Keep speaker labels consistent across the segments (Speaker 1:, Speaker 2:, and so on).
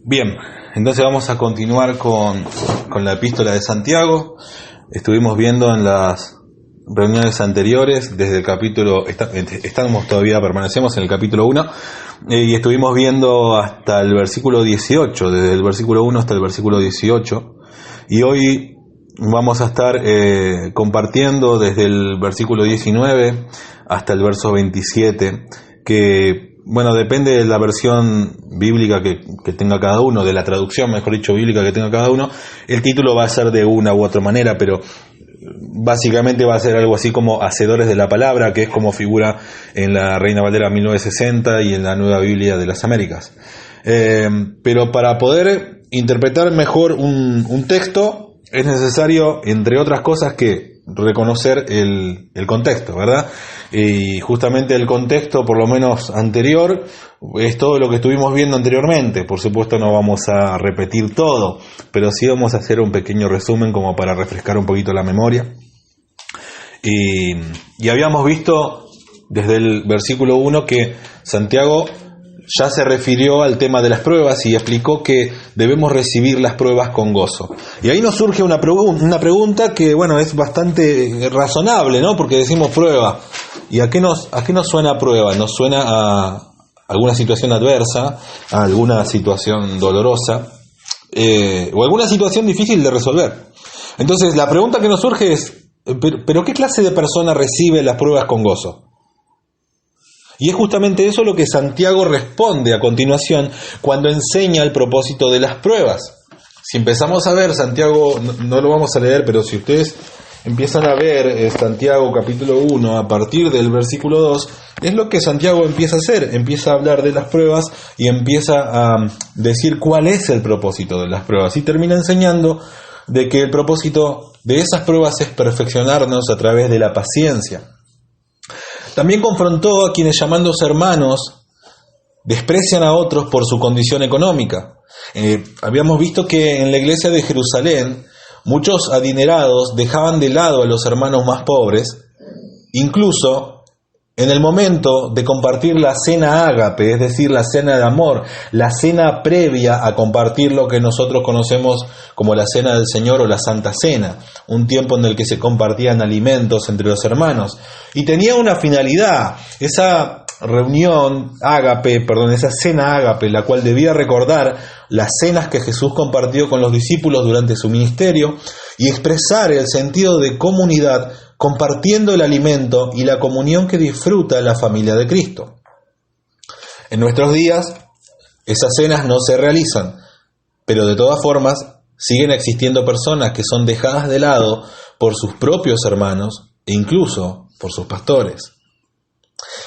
Speaker 1: Bien, entonces vamos a continuar con la epístola de Santiago. Estuvimos viendo en las reuniones anteriores, desde el capítulo, permanecemos en el capítulo 1, y estuvimos viendo hasta el versículo 18, desde el versículo 1 hasta el versículo 18, y hoy vamos a estar compartiendo desde el versículo 19 hasta el verso 27, que depende de la versión bíblica que tenga cada uno, de la traducción, mejor dicho, bíblica que tenga cada uno. El título va a ser de una u otra manera, pero básicamente va a ser algo así como Hacedores de la Palabra, que es como figura en la Reina Valera 1960 y en la Nueva Biblia de las Américas. Pero para poder interpretar mejor un texto es necesario, entre otras cosas, que reconocer el contexto, ¿verdad? Y justamente el contexto, por lo menos anterior, es todo lo que estuvimos viendo anteriormente. Por supuesto no vamos a repetir todo, pero sí vamos a hacer un pequeño resumen como para refrescar un poquito la memoria. Y habíamos visto desde el versículo 1 que Santiago ya se refirió al tema de las pruebas y explicó que debemos recibir las pruebas con gozo. Y ahí nos surge una pregunta que, es bastante razonable, ¿no? Porque decimos prueba. ¿Y a qué nos suena prueba? Nos suena a alguna situación adversa, a alguna situación dolorosa, o alguna situación difícil de resolver. Entonces, la pregunta que nos surge es, ¿pero qué clase de persona recibe las pruebas con gozo? Y es justamente eso lo que Santiago responde a continuación cuando enseña el propósito de las pruebas. Si empezamos a ver, Santiago, no lo vamos a leer, pero si ustedes empiezan a ver Santiago capítulo 1 a partir del versículo 2, es lo que Santiago empieza a hacer. Empieza a hablar de las pruebas y empieza a decir cuál es el propósito de las pruebas. Y termina enseñando de que el propósito de esas pruebas es perfeccionarnos a través de la paciencia. También confrontó a quienes, llamándose hermanos, desprecian a otros por su condición económica. Habíamos visto que en la iglesia de Jerusalén muchos adinerados dejaban de lado a los hermanos más pobres, incluso en el momento de compartir la cena ágape, es decir, la cena de amor, la cena previa a compartir lo que nosotros conocemos como la cena del Señor o la Santa Cena, un tiempo en el que se compartían alimentos entre los hermanos. Y tenía una finalidad, esa esa cena ágape, la cual debía recordar las cenas que Jesús compartió con los discípulos durante su ministerio y expresar el sentido de comunidad compartiendo el alimento y la comunión que disfruta la familia de Cristo. En nuestros días, esas cenas no se realizan, pero de todas formas siguen existiendo personas que son dejadas de lado por sus propios hermanos e incluso por sus pastores.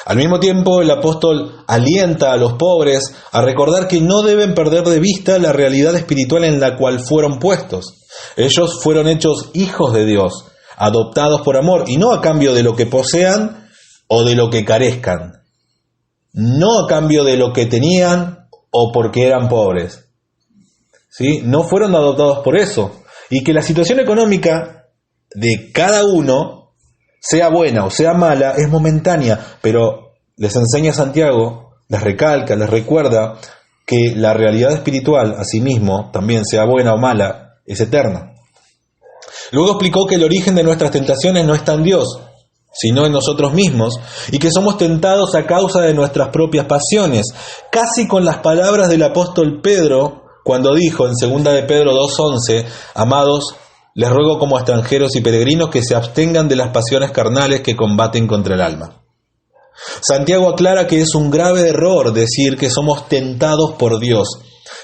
Speaker 1: Al mismo tiempo, el apóstol alienta a los pobres a recordar que no deben perder de vista la realidad espiritual en la cual fueron puestos. Ellos fueron hechos hijos de Dios, adoptados por amor, y no a cambio de lo que posean o de lo que carezcan, no a cambio de lo que tenían o porque eran pobres, ¿sí? No fueron adoptados por eso, y que la situación económica de cada uno, sea buena o sea mala, es momentánea, pero les enseña Santiago, les recalca, les recuerda que la realidad espiritual, asimismo, también sea buena o mala, es eterna. Luego explicó que el origen de nuestras tentaciones no está en Dios, sino en nosotros mismos, y que somos tentados a causa de nuestras propias pasiones, casi con las palabras del apóstol Pedro, cuando dijo en 2 de Pedro 2:11, amados, les ruego como extranjeros y peregrinos que se abstengan de las pasiones carnales que combaten contra el alma. Santiago aclara que es un grave error decir que somos tentados por Dios,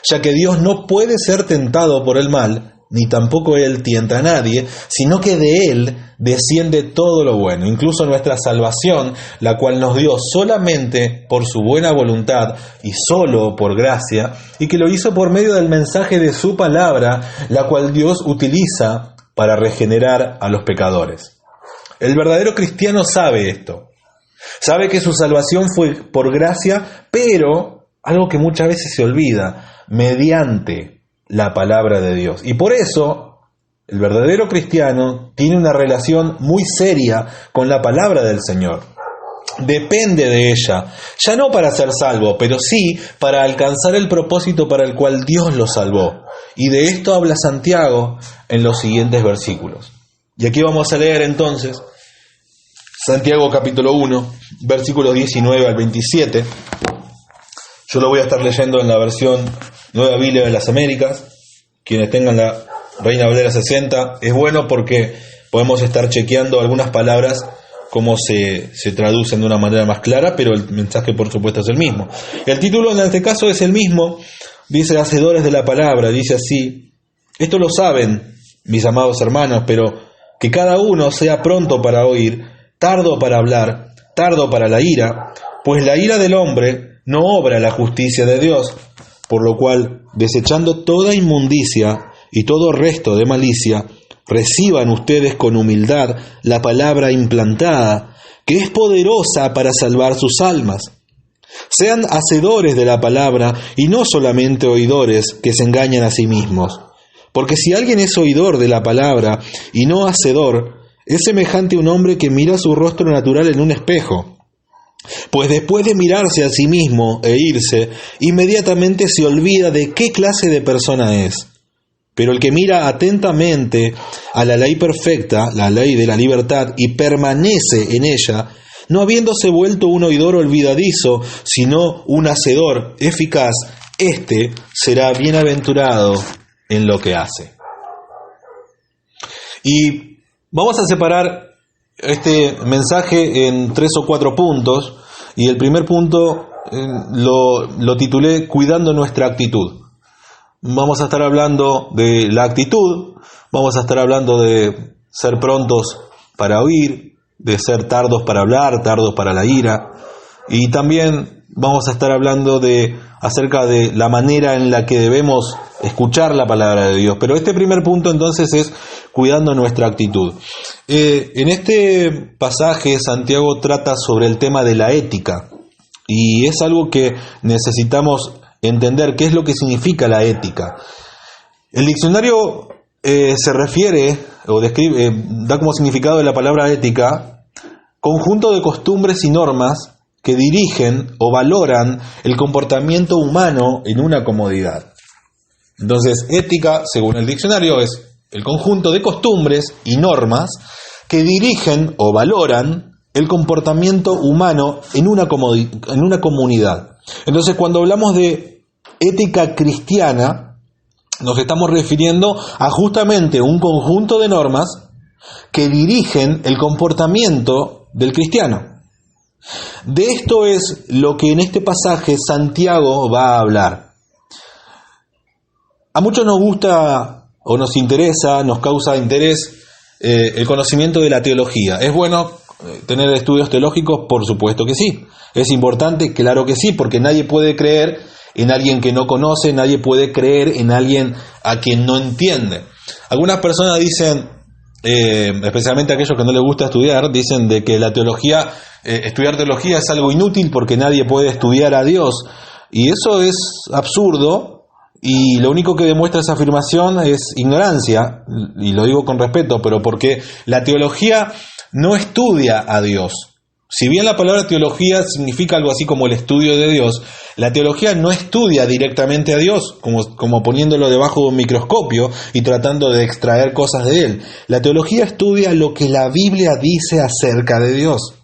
Speaker 1: ya que Dios no puede ser tentado por el mal, ni tampoco Él tienta a nadie, sino que de Él desciende todo lo bueno, incluso nuestra salvación, la cual nos dio solamente por su buena voluntad y solo por gracia, y que lo hizo por medio del mensaje de su palabra, la cual Dios utiliza para regenerar a los pecadores. El verdadero cristiano sabe esto. Sabe que su salvación fue por gracia, pero algo que muchas veces se olvida, mediante la palabra de Dios. Y por eso, el verdadero cristiano tiene una relación muy seria con la palabra del Señor. depende de ella, ya no para ser salvo, pero sí para alcanzar el propósito para el cual Dios lo salvó. Y de esto habla Santiago en los siguientes versículos. Y aquí vamos a leer entonces Santiago capítulo 1, versículos 19 al 27. Yo lo voy a estar leyendo en la versión Nueva Biblia de las Américas. Quienes tengan la Reina Valera 60, es bueno porque podemos estar chequeando algunas palabras cómo se traducen de una manera más clara, pero el mensaje por supuesto es el mismo. El título en este caso es el mismo, dice hacedores de la palabra, dice así: esto lo saben, mis amados hermanos, pero que cada uno sea pronto para oír, tardo para hablar, tardo para la ira, pues la ira del hombre no obra la justicia de Dios, por lo cual, desechando toda inmundicia y todo resto de malicia, reciban ustedes con humildad la palabra implantada, que es poderosa para salvar sus almas. Sean hacedores de la palabra y no solamente oidores que se engañan a sí mismos. Porque si alguien es oidor de la palabra y no hacedor, es semejante a un hombre que mira su rostro natural en un espejo. Pues después de mirarse a sí mismo e irse, inmediatamente se olvida de qué clase de persona es. Pero el que mira atentamente a la ley perfecta, la ley de la libertad, y permanece en ella, no habiéndose vuelto un oidor olvidadizo, sino un hacedor eficaz, éste será bienaventurado en lo que hace. Y vamos a separar este mensaje en 3 o 4 puntos, y el primer punto lo titulé Cuidando nuestra actitud. Vamos a estar hablando de la actitud, vamos a estar hablando de ser prontos para oír, de ser tardos para hablar, tardos para la ira, y también vamos a estar hablando acerca de la manera en la que debemos escuchar la palabra de Dios. Pero este primer punto entonces es cuidando nuestra actitud. En este pasaje Santiago trata sobre el tema de la ética, y es algo que necesitamos entender qué es lo que significa la ética. El diccionario se refiere o describe, da como significado de la palabra ética, conjunto de costumbres y normas que dirigen o valoran el comportamiento humano en una comodidad. Entonces, ética, según el diccionario, es el conjunto de costumbres y normas que dirigen o valoran el comportamiento humano en una comunidad. Entonces, cuando hablamos de ética cristiana, nos estamos refiriendo a justamente un conjunto de normas que dirigen el comportamiento del cristiano. De esto es lo que en este pasaje Santiago va a hablar. A muchos nos gusta o nos interesa, nos causa interés el conocimiento de la teología. ¿Es bueno tener estudios teológicos? Por supuesto que sí. ¿Es importante? Claro que sí, porque nadie puede creer en alguien que no conoce, nadie puede creer en alguien a quien no entiende. Algunas personas dicen, especialmente aquellos que no les gusta estudiar, dicen de que la teología, estudiar teología es algo inútil porque nadie puede estudiar a Dios. Y eso es absurdo, y lo único que demuestra esa afirmación es ignorancia, y lo digo con respeto, pero porque la teología no estudia a Dios. Si bien la palabra teología significa algo así como el estudio de Dios, la teología no estudia directamente a Dios, como poniéndolo debajo de un microscopio y tratando de extraer cosas de Él. La teología estudia lo que la Biblia dice acerca de Dios.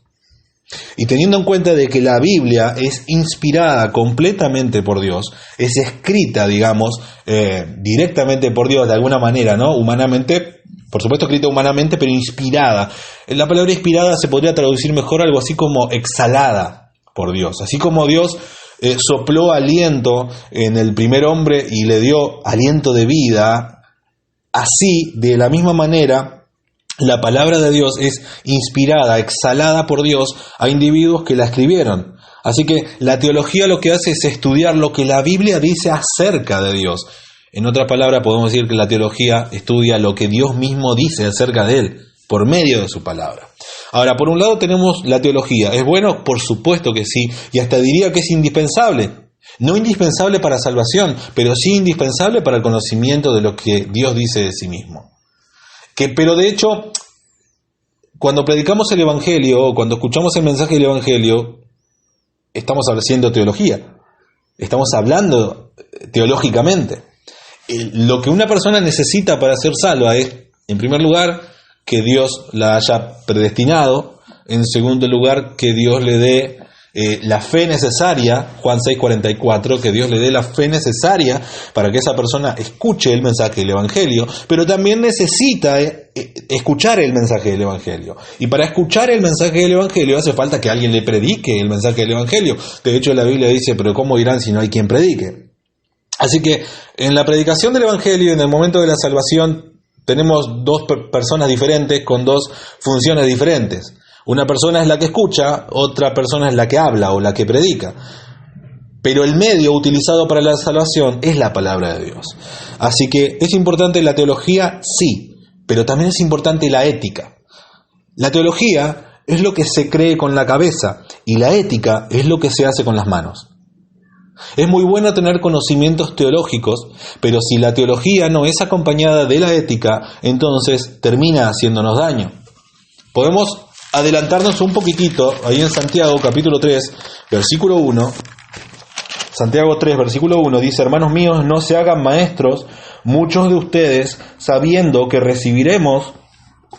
Speaker 1: Y teniendo en cuenta de que la Biblia es inspirada completamente por Dios, es escrita, digamos, directamente por Dios de alguna manera, ¿no? Humanamente, por supuesto escrita humanamente, pero inspirada. La palabra inspirada se podría traducir mejor algo así como exhalada por Dios. Así como Dios sopló aliento en el primer hombre y le dio aliento de vida, así, de la misma manera, la palabra de Dios es inspirada, exhalada por Dios a individuos que la escribieron. Así que la teología lo que hace es estudiar lo que la Biblia dice acerca de Dios. En otra palabra, podemos decir que la teología estudia lo que Dios mismo dice acerca de Él, por medio de su palabra. Ahora, por un lado tenemos la teología. ¿Es bueno? Por supuesto que sí, y hasta diría que es indispensable. No indispensable para salvación, pero sí indispensable para el conocimiento de lo que Dios dice de sí mismo. Pero de hecho, cuando predicamos el Evangelio o cuando escuchamos el mensaje del Evangelio, estamos haciendo teología, estamos hablando teológicamente. Lo que una persona necesita para ser salva es, en primer lugar, que Dios la haya predestinado, en segundo lugar, que Dios le dé la fe necesaria, Juan 6:44, que Dios le dé la fe necesaria para que esa persona escuche el mensaje del Evangelio, pero también necesita escuchar el mensaje del Evangelio. Y para escuchar el mensaje del Evangelio hace falta que alguien le predique el mensaje del Evangelio. De hecho, la Biblia dice, pero ¿cómo irán si no hay quien predique? Así que en la predicación del Evangelio, en el momento de la salvación, tenemos dos personas diferentes con dos funciones diferentes. Una persona es la que escucha, otra persona es la que habla o la que predica. Pero el medio utilizado para la salvación es la palabra de Dios. Así que es importante la teología, sí, pero también es importante la ética. La teología es lo que se cree con la cabeza y la ética es lo que se hace con las manos. Es muy bueno tener conocimientos teológicos, pero si la teología no es acompañada de la ética, entonces termina haciéndonos daño. Podemos adelantarnos un poquitito, ahí en Santiago capítulo 3, versículo 1. Santiago 3, versículo 1 dice: hermanos míos, no se hagan maestros muchos de ustedes, sabiendo que recibiremos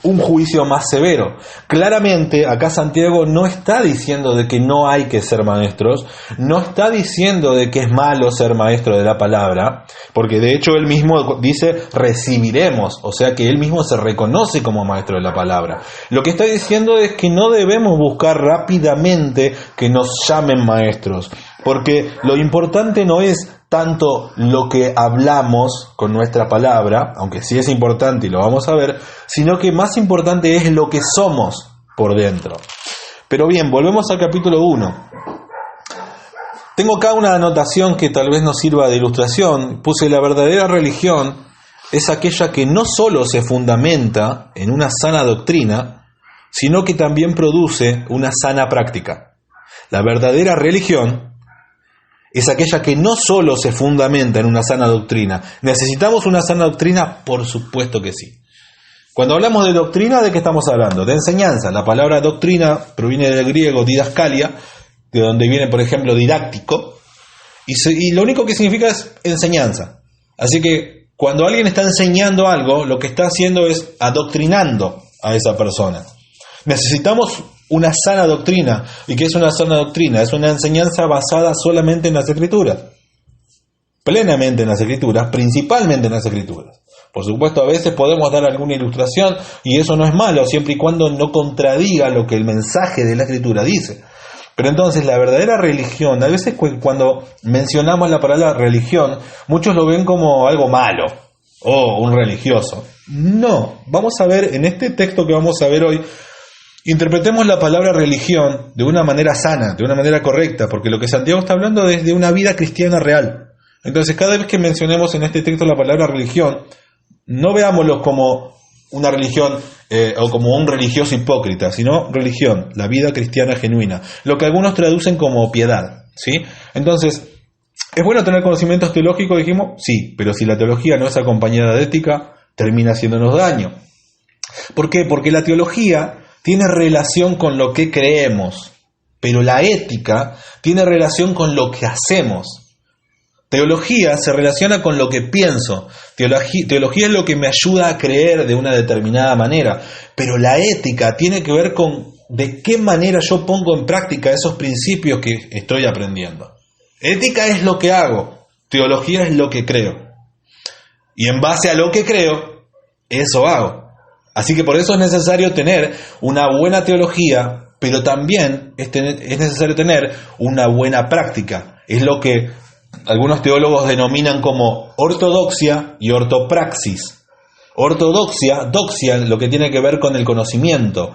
Speaker 1: un juicio más severo. Claramente, acá Santiago no está diciendo de que no hay que ser maestros, no está diciendo de que es malo ser maestro de la palabra, porque de hecho él mismo dice recibiremos, o sea que él mismo se reconoce como maestro de la palabra. Lo que está diciendo es que no debemos buscar rápidamente que nos llamen maestros, porque lo importante no es tanto lo que hablamos con nuestra palabra, aunque sí es importante y lo vamos a ver, sino que más importante es lo que somos por dentro. Pero bien, volvemos al capítulo 1. Tengo acá una anotación que tal vez nos sirva de ilustración. Puse: la verdadera religión es aquella que no solo se fundamenta en una sana doctrina, sino que también produce una sana práctica. La verdadera religión es aquella que no solo se fundamenta en una sana doctrina. ¿Necesitamos una sana doctrina? Por supuesto que sí. Cuando hablamos de doctrina, ¿de qué estamos hablando? De enseñanza. La palabra doctrina proviene del griego didaskalia, de donde viene, por ejemplo, didáctico, y lo único que significa es enseñanza. Así que cuando alguien está enseñando algo, lo que está haciendo es adoctrinando a esa persona. Necesitamos una sana doctrina. ¿Y qué es una sana doctrina? Es una enseñanza basada solamente en las Escrituras, plenamente en las Escrituras, principalmente en las Escrituras. Por supuesto, a veces podemos dar alguna ilustración y eso no es malo, siempre y cuando no contradiga lo que el mensaje de la Escritura dice. Pero entonces la verdadera religión, a veces cuando mencionamos la palabra religión, muchos lo ven como algo malo o un religioso. No, vamos a ver en este texto que vamos a ver hoy. Interpretemos la palabra religión de una manera sana, de una manera correcta, porque lo que Santiago está hablando es de una vida cristiana real. Entonces, cada vez que mencionemos en este texto la palabra religión, no veámoslo como una religión o como un religioso hipócrita, sino religión, la vida cristiana genuina, lo que algunos traducen como piedad, ¿sí? Entonces, ¿es bueno tener conocimientos teológicos? Dijimos, sí, pero si la teología no es acompañada de ética, termina haciéndonos daño. ¿Por qué? Porque la teología tiene relación con lo que creemos, pero la ética tiene relación con lo que hacemos. Teología se relaciona con lo que pienso. Teología es lo que me ayuda a creer de una determinada manera, pero la ética tiene que ver con de qué manera yo pongo en práctica esos principios que estoy aprendiendo. Ética es lo que hago, teología es lo que creo. Y en base a lo que creo, eso hago. Así que por eso es necesario tener una buena teología, pero también es necesario tener una buena práctica. Es lo que algunos teólogos denominan como ortodoxia y ortopraxis. Doxia, lo que tiene que ver con el conocimiento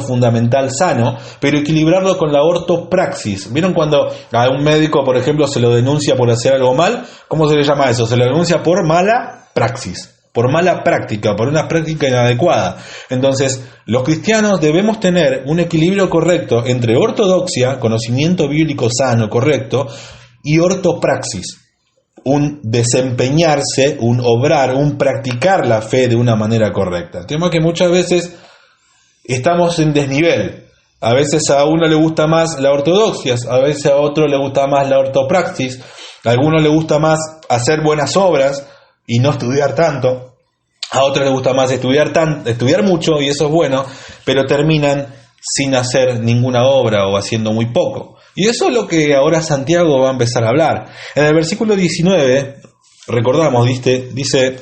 Speaker 1: fundamental sano, pero equilibrarlo con la ortopraxis. ¿Vieron cuando a un médico, por ejemplo, se lo denuncia por hacer algo mal? ¿Cómo se le llama eso? Se lo denuncia por mala praxis. Por mala práctica, por una práctica inadecuada. Entonces, los cristianos debemos tener un equilibrio correcto entre ortodoxia, conocimiento bíblico sano, correcto, y ortopraxis, un desempeñarse, un obrar, un practicar la fe de una manera correcta. El tema es que muchas veces estamos en desnivel. A veces a uno le gusta más la ortodoxia, a veces a otro le gusta más la ortopraxis, a alguno le gusta más hacer buenas obras y no estudiar tanto, a otro le gusta más estudiar mucho, y eso es bueno, pero terminan sin hacer ninguna obra o haciendo muy poco. Y eso es lo que ahora Santiago va a empezar a hablar. En el versículo 19, recordamos, dice: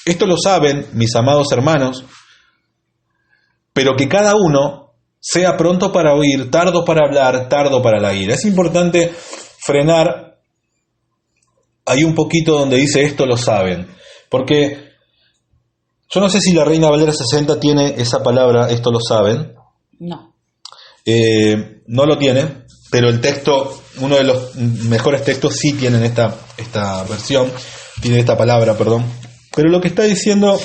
Speaker 1: esto lo saben mis amados hermanos, pero que cada uno sea pronto para oír, tardo para hablar, tardo para la ira. Es importante frenar ahí un poquito donde dice esto lo saben, porque yo no sé si la Reina Valera 60 tiene esa palabra, esto lo saben.
Speaker 2: No.
Speaker 1: No lo tiene, pero el texto, uno de los mejores textos sí tienen esta versión, tiene esta palabra, perdón. Pero lo que está diciendo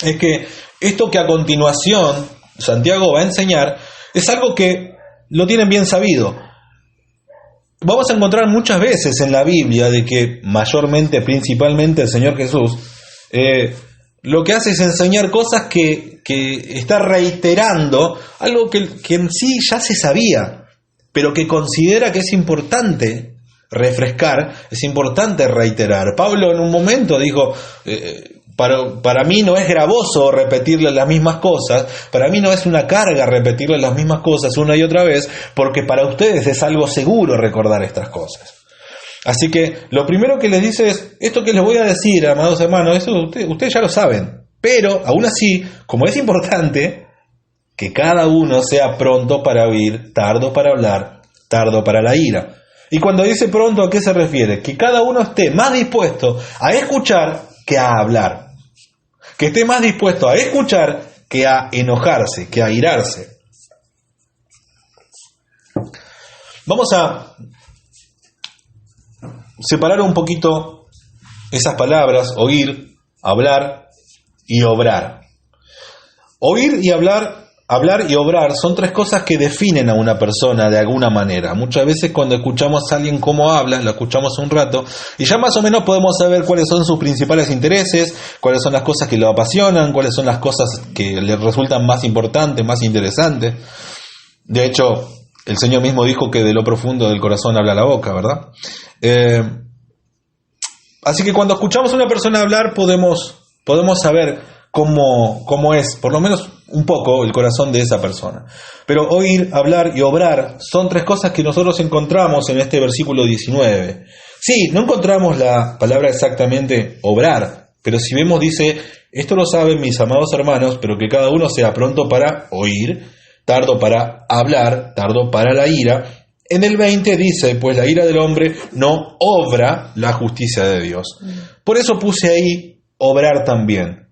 Speaker 1: es que esto que a continuación Santiago va a enseñar es algo que lo tienen bien sabido. Vamos a encontrar muchas veces en la Biblia de que mayormente, principalmente el Señor Jesús, lo que hace es enseñar cosas que está reiterando algo que en sí ya se sabía, pero que considera que es importante refrescar, es importante reiterar. Pablo en un momento dijo: para mí no es gravoso repetirles las mismas cosas, para mí no es una carga repetirles las mismas cosas una y otra vez, porque para ustedes es algo seguro recordar estas cosas. Así que lo primero que les dice es: esto que les voy a decir, amados hermanos, eso ustedes ya lo saben, pero aún así, como es importante, que cada uno sea pronto para oír, tardo para hablar, tardo para la ira. Y cuando dice pronto, ¿a qué se refiere? Que cada uno esté más dispuesto a escuchar que a hablar. Que esté más dispuesto a escuchar que a enojarse, que a irarse. Vamos a separar un poquito esas palabras: oír, hablar y obrar. Oír y hablar y obrar son tres cosas que definen a una persona de alguna manera. Muchas veces cuando escuchamos a alguien cómo habla, lo escuchamos un rato y ya más o menos podemos saber cuáles son sus principales intereses, cuáles son las cosas que lo apasionan, cuáles son las cosas que le resultan más importantes, más interesantes. De hecho, el Señor mismo dijo que de lo profundo del corazón habla la boca, ¿verdad? Así que cuando escuchamos a una persona hablar podemos saber cómo es, por lo menos un poco, el corazón de esa persona. Pero oír, hablar y obrar son tres cosas que nosotros encontramos en este versículo 19. Sí, no encontramos la palabra exactamente obrar, pero si vemos dice: esto lo saben mis amados hermanos, pero que cada uno sea pronto para oír, tardo para hablar, tardo para la ira. En el 20 dice: pues la ira del hombre no obra la justicia de Dios. Por eso puse ahí obrar también.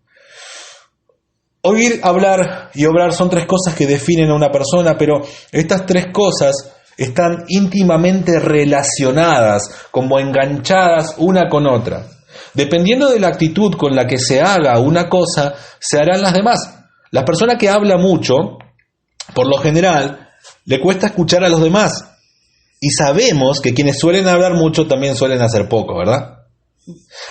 Speaker 1: Oír, hablar y obrar son tres cosas que definen a una persona, pero estas tres cosas están íntimamente relacionadas, como enganchadas una con otra. Dependiendo de la actitud con la que se haga una cosa, se harán las demás. La persona que habla mucho, por lo general, le cuesta escuchar a los demás. Y sabemos que quienes suelen hablar mucho también suelen hacer poco, ¿verdad?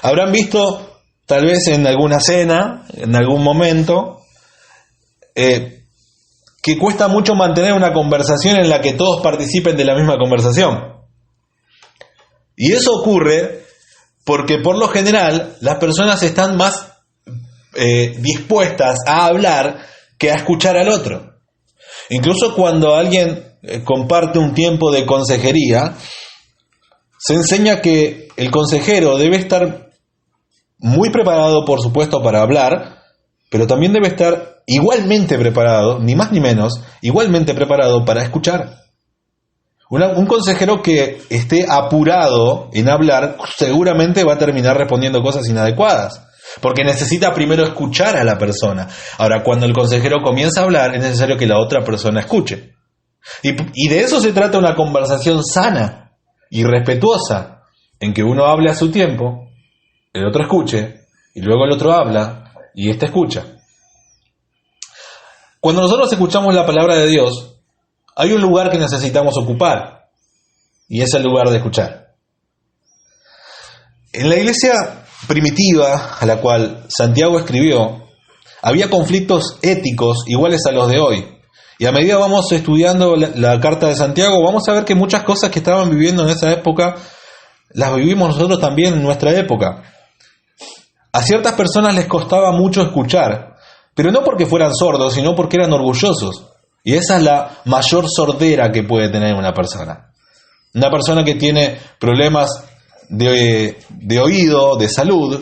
Speaker 1: Habrán visto, tal vez en alguna cena, en algún momento, que cuesta mucho mantener una conversación en la que todos participen de la misma conversación. Y eso ocurre porque por lo general las personas están más dispuestas a hablar que a escuchar al otro. Incluso cuando alguien comparte un tiempo de consejería, se enseña que el consejero debe estar muy preparado, por supuesto, para hablar, pero también debe estar igualmente preparado, ni más ni menos, igualmente preparado para escuchar. Un consejero que esté apurado en hablar seguramente va a terminar respondiendo cosas inadecuadas, porque necesita primero escuchar a la persona. Ahora, cuando el consejero comienza a hablar, es necesario que la otra persona escuche. Y de eso se trata una conversación sana y respetuosa, en que uno hable a su tiempo, el otro escuche, y luego el otro habla, y éste escucha. Cuando nosotros escuchamos la palabra de Dios, hay un lugar que necesitamos ocupar, y es el lugar de escuchar. En la iglesia primitiva a la cual Santiago escribió, Había conflictos éticos iguales a los de hoy. Y a medida vamos estudiando la carta de Santiago, vamos a ver que muchas cosas que estaban viviendo en esa época, las vivimos nosotros también en nuestra época. A ciertas personas les costaba mucho escuchar, pero no porque fueran sordos, sino porque eran orgullosos. Y esa es la mayor sordera que puede tener una persona. Una persona que tiene problemas de oído, de salud,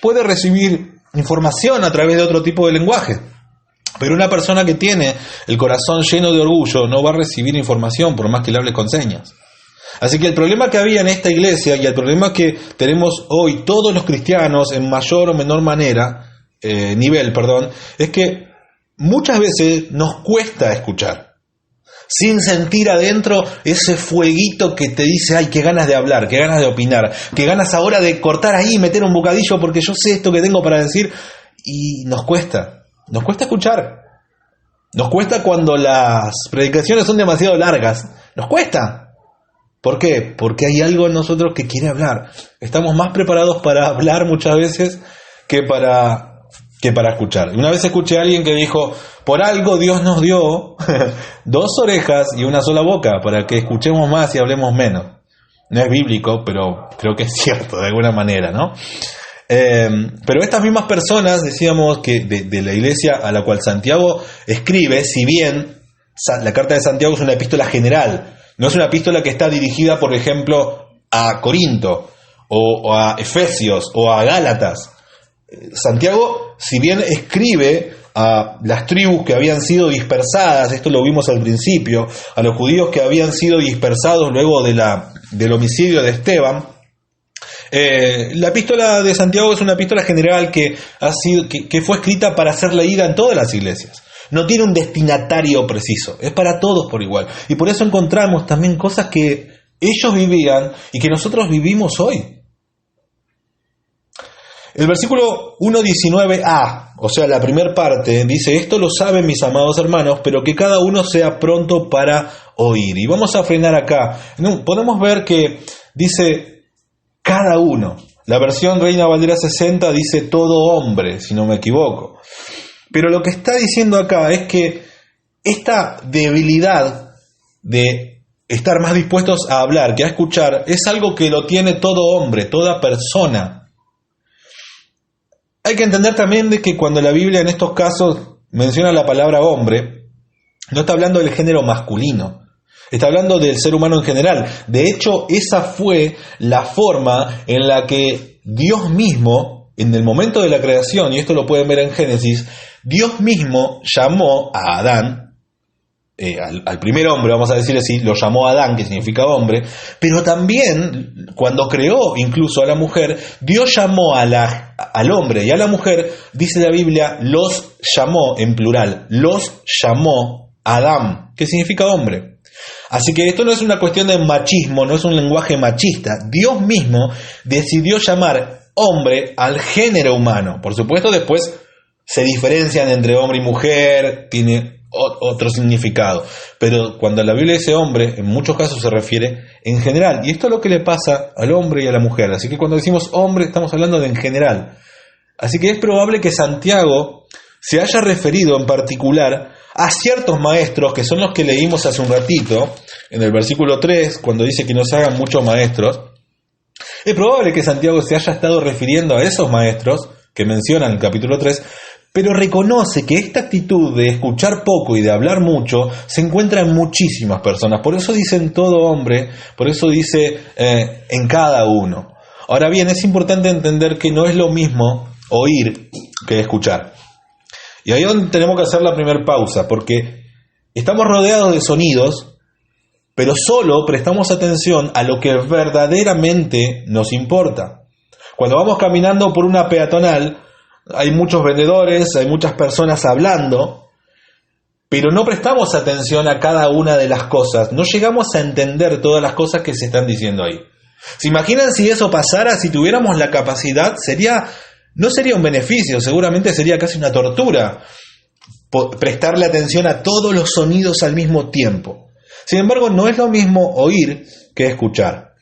Speaker 1: puede recibir información a través de otro tipo de lenguaje. Pero una persona que tiene el corazón lleno de orgullo no va a recibir información por más que le hable con señas. Así que el problema que había en esta iglesia y el problema que tenemos hoy todos los cristianos en mayor o menor nivel, es que muchas veces nos cuesta escuchar. Sin sentir adentro ese fueguito que te dice, ay, qué ganas de hablar, qué ganas de opinar, qué ganas ahora de cortar ahí y meter un bocadillo porque yo sé esto que tengo para decir. Y nos cuesta escuchar. Nos cuesta cuando las predicaciones son demasiado largas. Nos cuesta. ¿Por qué? Porque hay algo en nosotros que quiere hablar. Estamos más preparados para hablar muchas veces que para escuchar. Una vez escuché a alguien que dijo, por algo Dios nos dio 2 orejas y una sola boca, para que escuchemos más y hablemos menos. No es bíblico, pero creo que es cierto, de alguna manera, ¿no? Pero estas mismas personas, decíamos que de la iglesia a la cual Santiago escribe, si bien la carta de Santiago es una epístola general, no es una epístola que está dirigida, por ejemplo, a Corinto, o a Efesios, o a Gálatas. Santiago, si bien escribe a las tribus que habían sido dispersadas, esto lo vimos al principio, a los judíos que habían sido dispersados luego del homicidio de Esteban, la epístola de Santiago es una epístola general que fue escrita para ser leída en todas las iglesias. No tiene un destinatario preciso, es para todos por igual. Y por eso encontramos también cosas que ellos vivían y que nosotros vivimos hoy. El versículo 1:19a, o sea, la primera parte, dice, esto lo saben mis amados hermanos, pero que cada uno sea pronto para oír. Y vamos a frenar acá. Podemos ver que dice cada uno. La versión Reina Valera 60 dice todo hombre, si no me equivoco. Pero lo que está diciendo acá es que esta debilidad de estar más dispuestos a hablar que a escuchar es algo que lo tiene todo hombre, toda persona. Hay que entender también de que cuando la Biblia en estos casos menciona la palabra hombre, no está hablando del género masculino, está hablando del ser humano en general. De hecho, esa fue la forma en la que Dios mismo, en el momento de la creación, y esto lo pueden ver en Génesis, Dios mismo llamó a Adán, al primer hombre, vamos a decir así, lo llamó Adán, que significa hombre, pero también cuando creó incluso a la mujer, Dios llamó al hombre y a la mujer, dice la Biblia, los llamó en plural, los llamó Adán, que significa hombre. Así que esto no es una cuestión de machismo, no es un lenguaje machista. Dios mismo decidió llamar hombre al género humano. Por supuesto, después se diferencian entre hombre y mujer, tiene otro significado, pero cuando la Biblia dice hombre, en muchos casos se refiere en general, y esto es lo que le pasa al hombre y a la mujer. Así que cuando decimos hombre estamos hablando de en general. Así que es probable que Santiago se haya referido en particular a ciertos maestros, que son los que leímos hace un ratito en el versículo 3, cuando dice que no se hagan muchos maestros. Es probable que Santiago se haya estado refiriendo a esos maestros que menciona en el capítulo 3, pero reconoce que esta actitud de escuchar poco y de hablar mucho se encuentra en muchísimas personas. Por eso dice en todo hombre, por eso dice en cada uno. Ahora bien, es importante entender que no es lo mismo oír que escuchar. Y ahí es donde tenemos que hacer la primera pausa, porque estamos rodeados de sonidos, pero solo prestamos atención a lo que verdaderamente nos importa. Cuando vamos caminando por una peatonal, hay muchos vendedores, hay muchas personas hablando, pero no prestamos atención a cada una de las cosas, no llegamos a entender todas las cosas que se están diciendo ahí. ¿Se imaginan si eso pasara, si tuviéramos la capacidad? No sería un beneficio, seguramente sería casi una tortura prestarle atención a todos los sonidos al mismo tiempo. Sin embargo, no es lo mismo oír que escuchar.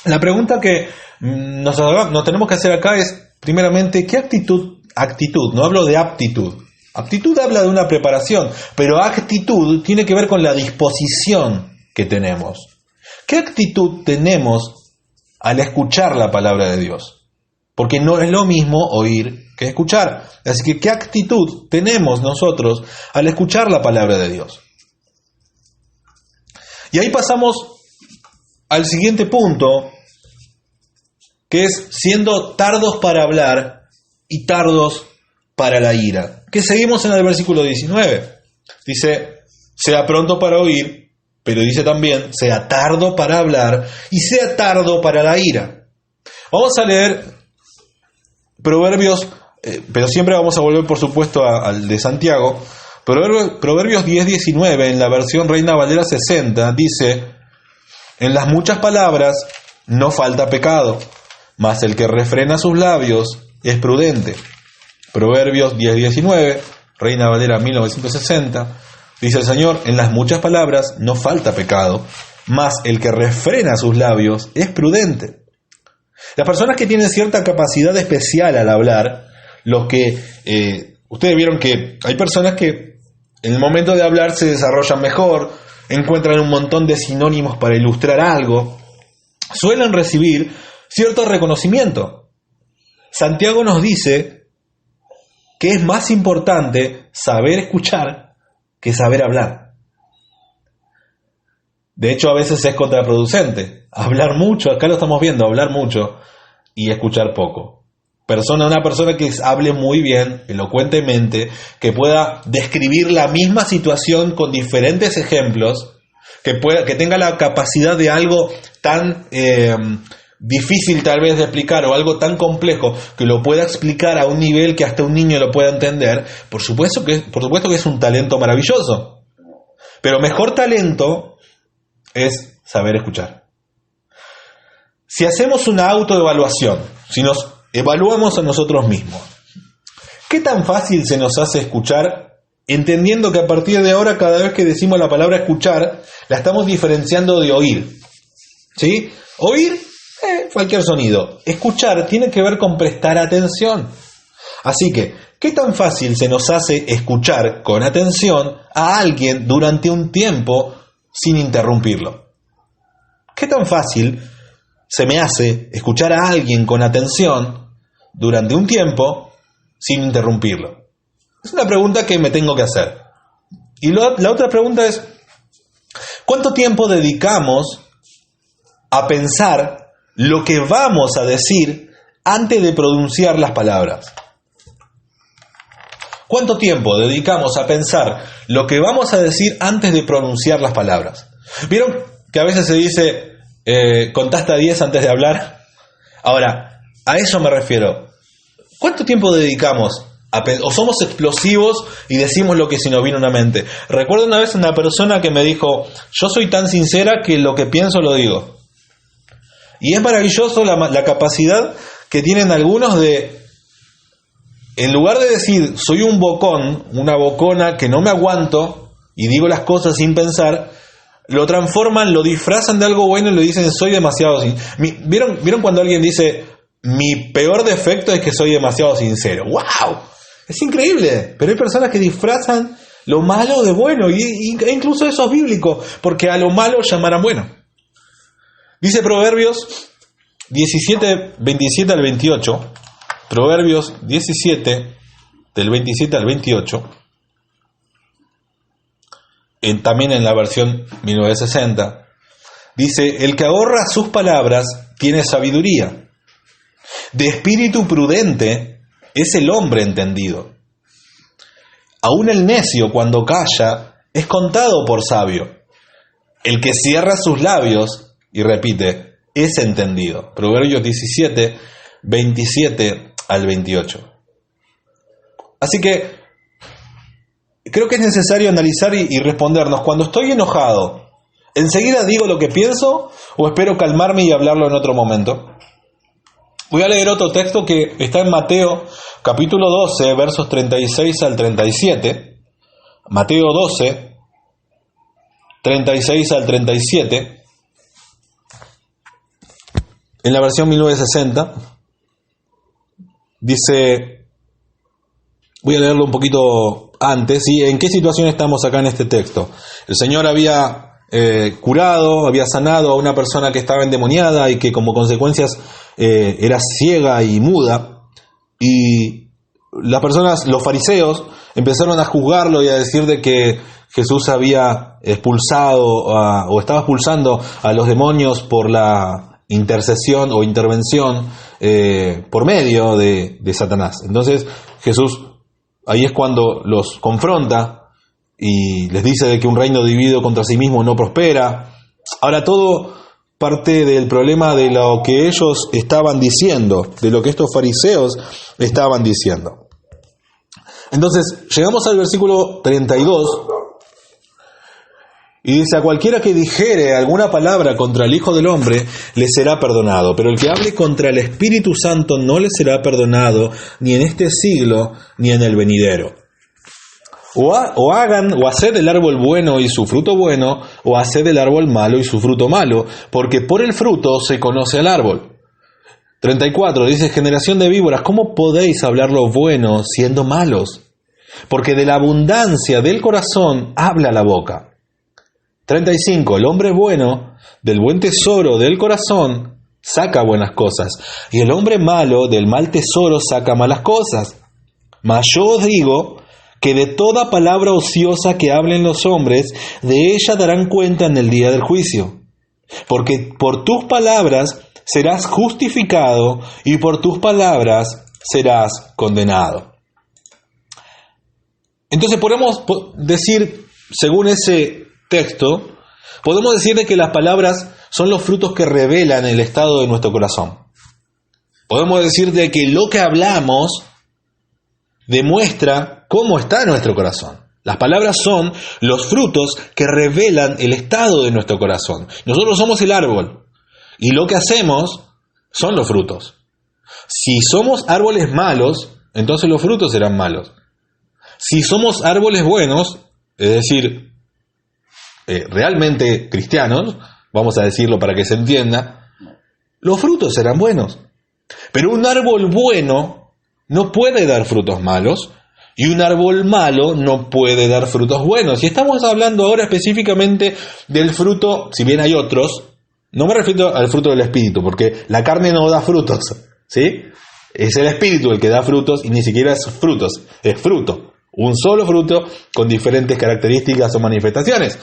Speaker 1: La pregunta que nos tenemos que hacer acá es, primeramente, ¿qué actitud actitud, no hablo de aptitud. Aptitud habla de una preparación, pero actitud tiene que ver con la disposición que tenemos. ¿Qué actitud tenemos al escuchar la palabra de Dios? Porque no es lo mismo oír que escuchar. Así que, ¿qué actitud tenemos nosotros al escuchar la palabra de Dios? Y ahí pasamos al siguiente punto, que es siendo tardos para hablar y tardos para la ira. Que seguimos en el versículo 19. Dice, sea pronto para oír, pero dice también, sea tardo para hablar y sea tardo para la ira. Vamos a leer Proverbios, pero siempre vamos a volver, por supuesto, al de Santiago. Proverbios 10:19, en la versión Reina Valera 60, dice, en las muchas palabras no falta pecado, mas el que refrena sus labios es prudente. Proverbios 10:19, Reina Valera 1960, dice el Señor, en las muchas palabras no falta pecado, mas el que refrena sus labios es prudente. Las personas que tienen cierta capacidad especial al hablar, los que, ustedes vieron que hay personas que en el momento de hablar se desarrollan mejor, encuentran un montón de sinónimos para ilustrar algo, suelen recibir cierto reconocimiento. Santiago nos dice que es más importante saber escuchar que saber hablar. De hecho, a veces es contraproducente. Hablar mucho, acá lo estamos viendo, hablar mucho y escuchar poco. Una persona que hable muy bien, elocuentemente, que pueda describir la misma situación con diferentes ejemplos, que tenga la capacidad de algo tan difícil tal vez de explicar o algo tan complejo que lo pueda explicar a un nivel que hasta un niño lo pueda entender, por supuesto que es un talento maravilloso. Pero mejor talento es saber escuchar. Si hacemos una autoevaluación, si nos evaluamos a nosotros mismos, ¿qué tan fácil se nos hace escuchar? Entendiendo que a partir de ahora, cada vez que decimos la palabra escuchar, la estamos diferenciando de oír. ¿Sí? Oír, cualquier sonido. Escuchar tiene que ver con prestar atención. Así que, ¿qué tan fácil se nos hace escuchar con atención a alguien durante un tiempo sin interrumpirlo? ¿Qué tan fácil se me hace escuchar a alguien con atención durante un tiempo sin interrumpirlo? Es una pregunta que me tengo que hacer. Y la otra pregunta es, ¿cuánto tiempo dedicamos a pensar lo que vamos a decir antes de pronunciar las palabras? ¿Cuánto tiempo dedicamos a pensar lo que vamos a decir antes de pronunciar las palabras? ¿Vieron que a veces se dice, contá hasta 10 antes de hablar? Ahora, a eso me refiero. ¿Cuánto tiempo dedicamos o somos explosivos y decimos lo que se nos viene a una mente? Recuerdo una vez una persona que me dijo, yo soy tan sincera que lo que pienso lo digo. Y es maravilloso la capacidad que tienen algunos de, en lugar de decir, soy un bocón, una bocona que no me aguanto y digo las cosas sin pensar, lo transforman, lo disfrazan de algo bueno y lo dicen, soy demasiado sincero. ¿Vieron cuando alguien dice, mi peor defecto es que soy demasiado sincero? ¡Wow! Es increíble, pero hay personas que disfrazan lo malo de bueno, e incluso eso es bíblico, porque a lo malo llamarán bueno. Dice Proverbios 17, 27 al 28, Proverbios 17, del 27 al 28, también en la versión 1960, dice, el que ahorra sus palabras tiene sabiduría, de espíritu prudente es el hombre entendido. Aún el necio cuando calla es contado por sabio. El que cierra sus labios, y repite, es entendido. Proverbios 17, 27 al 28. Así que creo que es necesario analizar y respondernos. Cuando estoy enojado, ¿enseguida digo lo que pienso o espero calmarme y hablarlo en otro momento? Voy a leer otro texto que está en Mateo capítulo 12, versos 36 al 37. Mateo 12, 36 al 37. En la versión 1960 dice, voy a leerlo un poquito antes, ¿sí? ¿En qué situación estamos acá en este texto? El Señor había curado, había sanado a una persona que estaba endemoniada y que como consecuencias era ciega y muda, y las personas, los fariseos, empezaron a juzgarlo y a decir de que Jesús había expulsado o estaba expulsando a los demonios por la intercesión o intervención por medio de Satanás. Entonces Jesús ahí es cuando los confronta y les dice de que un reino dividido contra sí mismo no prospera. Ahora, todo parte del problema de lo que ellos estaban diciendo, de lo que estos fariseos estaban diciendo. Entonces, llegamos al versículo 32 y dice: a cualquiera que dijere alguna palabra contra el Hijo del Hombre le será perdonado, pero el que hable contra el Espíritu Santo no le será perdonado ni en este siglo ni en el venidero. O hagan o haced el árbol bueno y su fruto bueno, o haced el árbol malo y su fruto malo, porque por el fruto se conoce al árbol. 34, dice: generación de víboras, ¿cómo podéis hablar lo bueno siendo malos? Porque de la abundancia del corazón habla la boca. 35, el hombre bueno del buen tesoro del corazón saca buenas cosas, y el hombre malo del mal tesoro saca malas cosas. Mas yo os digo que de toda palabra ociosa que hablen los hombres, de ella darán cuenta en el día del juicio. Porque por tus palabras serás justificado y por tus palabras serás condenado. Entonces podemos decir, según ese texto, podemos decir de que las palabras son los frutos que revelan el estado de nuestro corazón. Podemos decir de que lo que hablamos demuestra cómo está nuestro corazón. Las palabras son los frutos que revelan el estado de nuestro corazón. Nosotros somos el árbol y lo que hacemos son los frutos. Si somos árboles malos, entonces los frutos serán malos. Si somos árboles buenos, es decir, realmente cristianos, vamos a decirlo para que se entienda, los frutos serán buenos. Pero un árbol bueno no puede dar frutos malos, y un árbol malo no puede dar frutos buenos. Y estamos hablando ahora específicamente del fruto, si bien hay otros, no me refiero al fruto del Espíritu, porque la carne no da frutos, ¿sí? Es el Espíritu el que da frutos, y ni siquiera es frutos, es fruto. Un solo fruto con diferentes características o manifestaciones.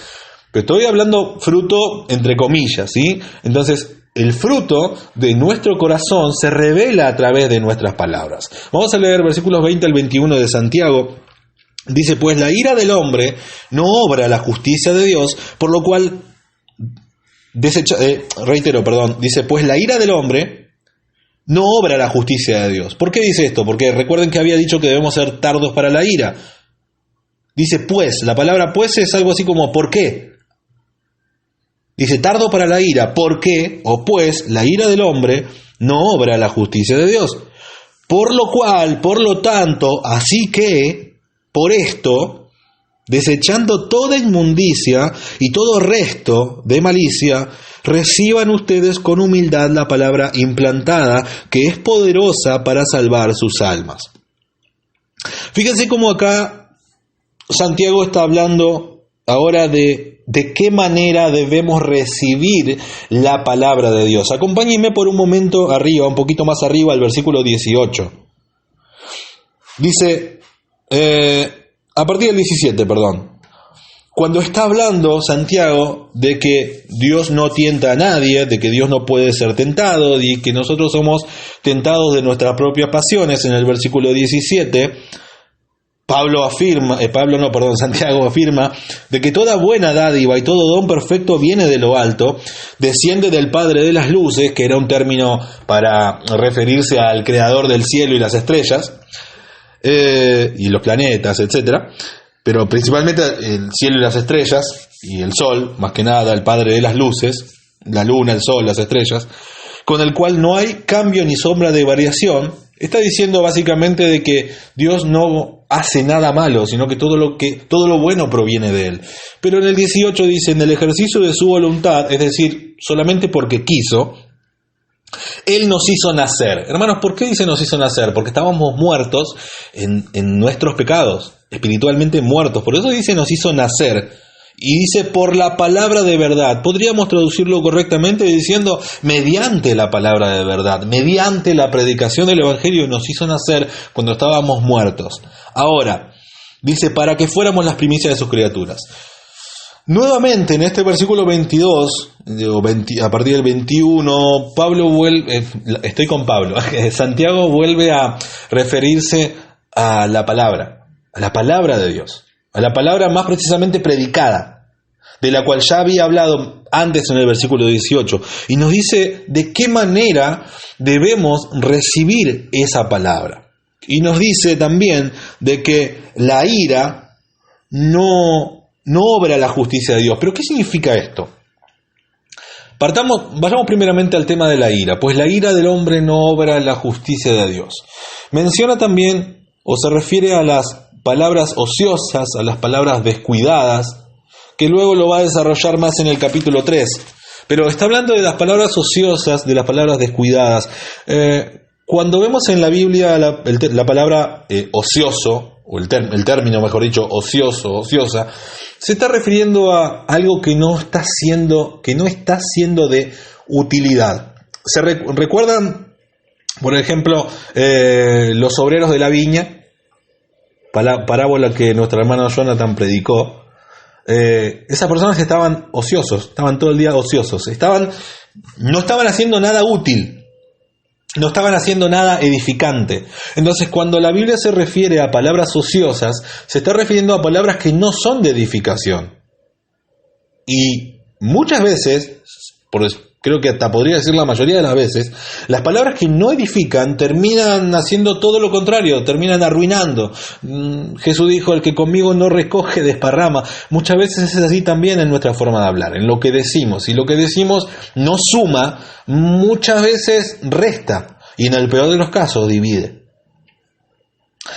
Speaker 1: Pero estoy hablando fruto entre comillas, ¿sí? Entonces, el fruto de nuestro corazón se revela a través de nuestras palabras. Vamos a leer versículos 20 al 21 de Santiago. Dice: pues la ira del hombre no obra la justicia de Dios, por lo cual dice: pues la ira del hombre no obra la justicia de Dios. ¿Por qué dice esto? Porque recuerden que había dicho que debemos ser tardos para la ira. Dice pues, la palabra pues es algo así como ¿por qué? Dice tardo para la ira, ¿por qué? O pues la ira del hombre no obra la justicia de Dios. Por lo cual, por lo tanto, así que, por esto, desechando toda inmundicia y todo resto de malicia, reciban ustedes con humildad la palabra implantada, que es poderosa para salvar sus almas. Fíjense cómo acá Santiago está hablando ahora de qué manera debemos recibir la palabra de Dios. Acompáñenme por un momento arriba, un poquito más arriba, al versículo 18. Dice, a partir del 17, cuando está hablando Santiago de que Dios no tienta a nadie, de que Dios no puede ser tentado y que nosotros somos tentados de nuestras propias pasiones, en el versículo 17, Santiago afirma de que toda buena dádiva y todo don perfecto viene de lo alto, desciende del Padre de las luces, que era un término para referirse al creador del cielo y las estrellas, y los planetas, etcétera, pero principalmente el cielo y las estrellas, y el sol, más que nada, el Padre de las luces, la luna, el sol, las estrellas, con el cual no hay cambio ni sombra de variación. Está diciendo básicamente de que Dios no hace nada malo, sino que todo lo bueno proviene de Él. Pero en el 18 dice: en el ejercicio de su voluntad, es decir, solamente porque quiso, Él nos hizo nacer. Hermanos, ¿por qué dice nos hizo nacer? Porque estábamos muertos en nuestros pecados, espiritualmente muertos. Por eso dice nos hizo nacer. Y dice por la palabra de verdad. Podríamos traducirlo correctamente diciendo mediante la palabra de verdad, mediante la predicación del Evangelio nos hizo nacer cuando estábamos muertos. Ahora, dice para que fuéramos las primicias de sus criaturas. Nuevamente en este versículo 22, a partir del 21, Pablo vuelve, estoy con Pablo, Santiago vuelve a referirse a la palabra de Dios, a la palabra más precisamente predicada, de la cual ya había hablado antes en el versículo 18, y nos dice de qué manera debemos recibir esa palabra. Y nos dice también de que la ira no obra la justicia de Dios. ¿Pero qué significa esto? Vayamos primeramente al tema de la ira, pues la ira del hombre no obra la justicia de Dios. Menciona también, o se refiere a las palabras ociosas, a las palabras descuidadas, que luego lo va a desarrollar más en el capítulo 3. Pero está hablando de las palabras ociosas, de las palabras descuidadas. Cuando vemos en la Biblia la palabra ocioso, o el término, mejor dicho, ocioso, ociosa, se está refiriendo a algo que no está siendo de utilidad. ¿Recuerdan, por ejemplo, los obreros de la viña? Parábola que nuestro hermano Jonathan predicó. Esas personas estaban ociosos, estaban todo el día ociosos, no estaban haciendo nada útil. No estaban haciendo nada edificante. Entonces, cuando la Biblia se refiere a palabras ociosas, se está refiriendo a palabras que no son de edificación. Y muchas veces, creo que hasta podría decir la mayoría de las veces, las palabras que no edifican terminan haciendo todo lo contrario, terminan arruinando. Jesús dijo, el que conmigo no recoge, desparrama. Muchas veces es así también en nuestra forma de hablar, en lo que decimos. Y lo que decimos no suma, muchas veces resta. Y en el peor de los casos divide.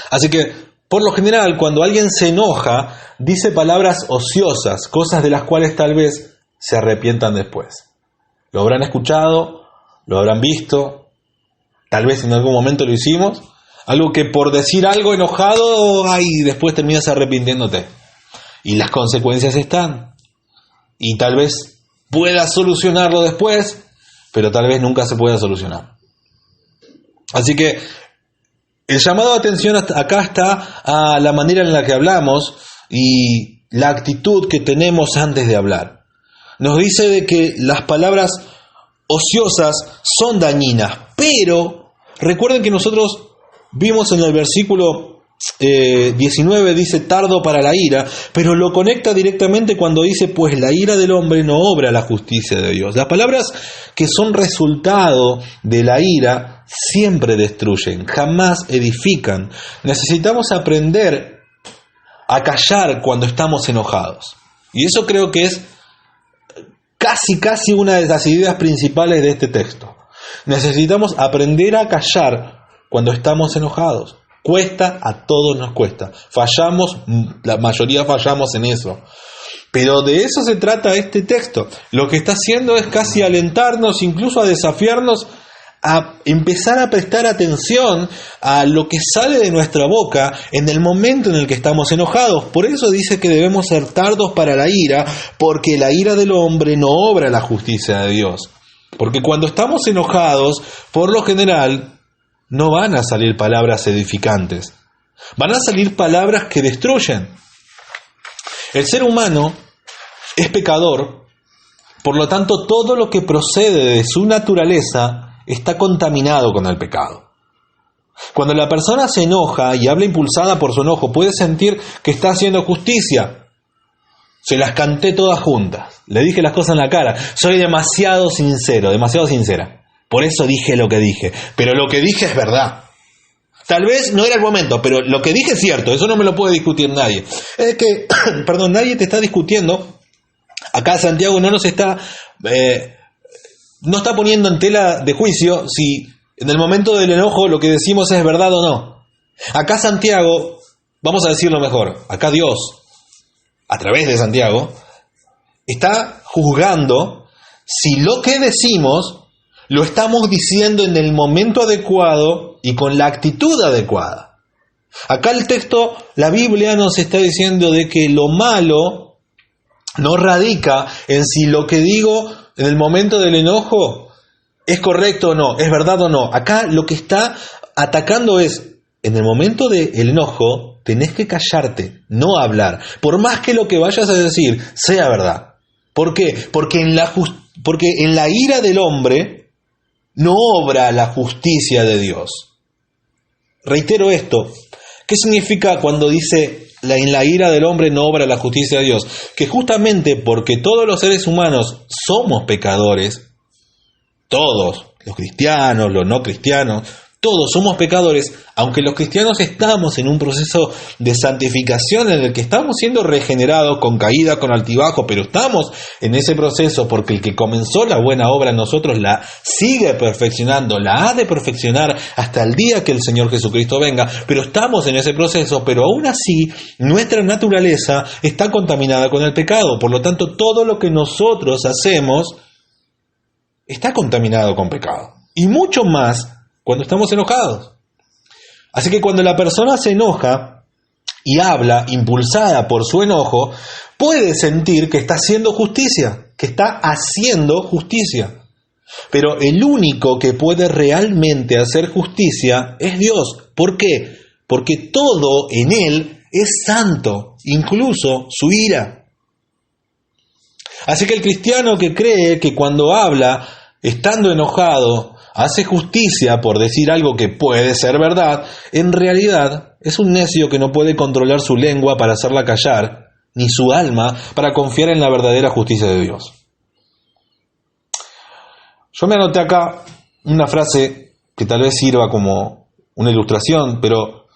Speaker 1: Así que, por lo general, cuando alguien se enoja, dice palabras ociosas, cosas de las cuales tal vez se arrepientan después. Lo habrán escuchado, lo habrán visto, tal vez en algún momento lo hicimos, algo que por decir algo enojado, después terminas arrepintiéndote. Y las consecuencias están. Y tal vez puedas solucionarlo después, pero tal vez nunca se pueda solucionar. Así que el llamado de atención acá está a la manera en la que hablamos y la actitud que tenemos antes de hablar. Nos dice de que las palabras ociosas son dañinas, pero recuerden que nosotros vimos en el versículo 19, dice tardo para la ira, pero lo conecta directamente cuando dice pues la ira del hombre no obra la justicia de Dios. Las palabras que son resultado de la ira siempre destruyen, jamás edifican. Necesitamos aprender a callar cuando estamos enojados. Y eso creo que es casi una de las ideas principales de este texto. Necesitamos aprender a callar cuando estamos enojados. Cuesta, a todos nos cuesta. Fallamos, la mayoría fallamos en eso. Pero de eso se trata este texto. Lo que está haciendo es casi alentarnos, incluso a desafiarnos a empezar a prestar atención a lo que sale de nuestra boca en el momento en el que estamos enojados. Por eso dice que debemos ser tardos para la ira, porque la ira del hombre no obra la justicia de Dios. Porque cuando estamos enojados, por lo general, no van a salir palabras edificantes. Van a salir palabras que destruyen. El ser humano es pecador, por lo tanto, todo lo que procede de su naturaleza está contaminado con el pecado. Cuando la persona se enoja y habla impulsada por su enojo, puede sentir que está haciendo justicia. Se las canté todas juntas. Le dije las cosas en la cara. Soy demasiado sincero, demasiado sincera. Por eso dije lo que dije. Pero lo que dije es verdad. Tal vez no era el momento, pero lo que dije es cierto. Eso no me lo puede discutir nadie. Es que, nadie te está discutiendo. Acá Santiago no nos está... no está poniendo en tela de juicio si en el momento del enojo lo que decimos es verdad o no. Acá Santiago, vamos a decirlo mejor, acá Dios, a través de Santiago, está juzgando si lo que decimos lo estamos diciendo en el momento adecuado y con la actitud adecuada. Acá el texto, la Biblia nos está diciendo de que lo malo no radica en si lo que digo en el momento del enojo es correcto o no, es verdad o no. Acá lo que está atacando es, en el momento del enojo, tenés que callarte, no hablar, por más que lo que vayas a decir sea verdad. ¿Por qué? Porque en la ira del hombre no obra la justicia de Dios. Reitero esto. ¿Qué significa cuando dice en la ira del hombre no obra la justicia de Dios? Que justamente porque todos los seres humanos somos pecadores, todos, los cristianos, los no cristianos, todos somos pecadores, aunque los cristianos estamos en un proceso de santificación en el que estamos siendo regenerados con caída, con altibajo, pero estamos en ese proceso porque el que comenzó la buena obra en nosotros la sigue perfeccionando, la ha de perfeccionar hasta el día que el Señor Jesucristo venga, pero estamos en ese proceso, pero aún así nuestra naturaleza está contaminada con el pecado, por lo tanto todo lo que nosotros hacemos está contaminado con pecado, y mucho más cuando estamos enojados. Así que cuando la persona se enoja y habla impulsada por su enojo, puede sentir que está haciendo justicia, que está haciendo justicia. Pero el único que puede realmente hacer justicia es Dios. ¿Por qué? Porque todo en Él es santo, incluso su ira. Así que el cristiano que cree que cuando habla, estando enojado, hace justicia por decir algo que puede ser verdad, en realidad es un necio que no puede controlar su lengua para hacerla callar, ni su alma para confiar en la verdadera justicia de Dios. Yo me anoté acá una frase que tal vez sirva como una ilustración, pero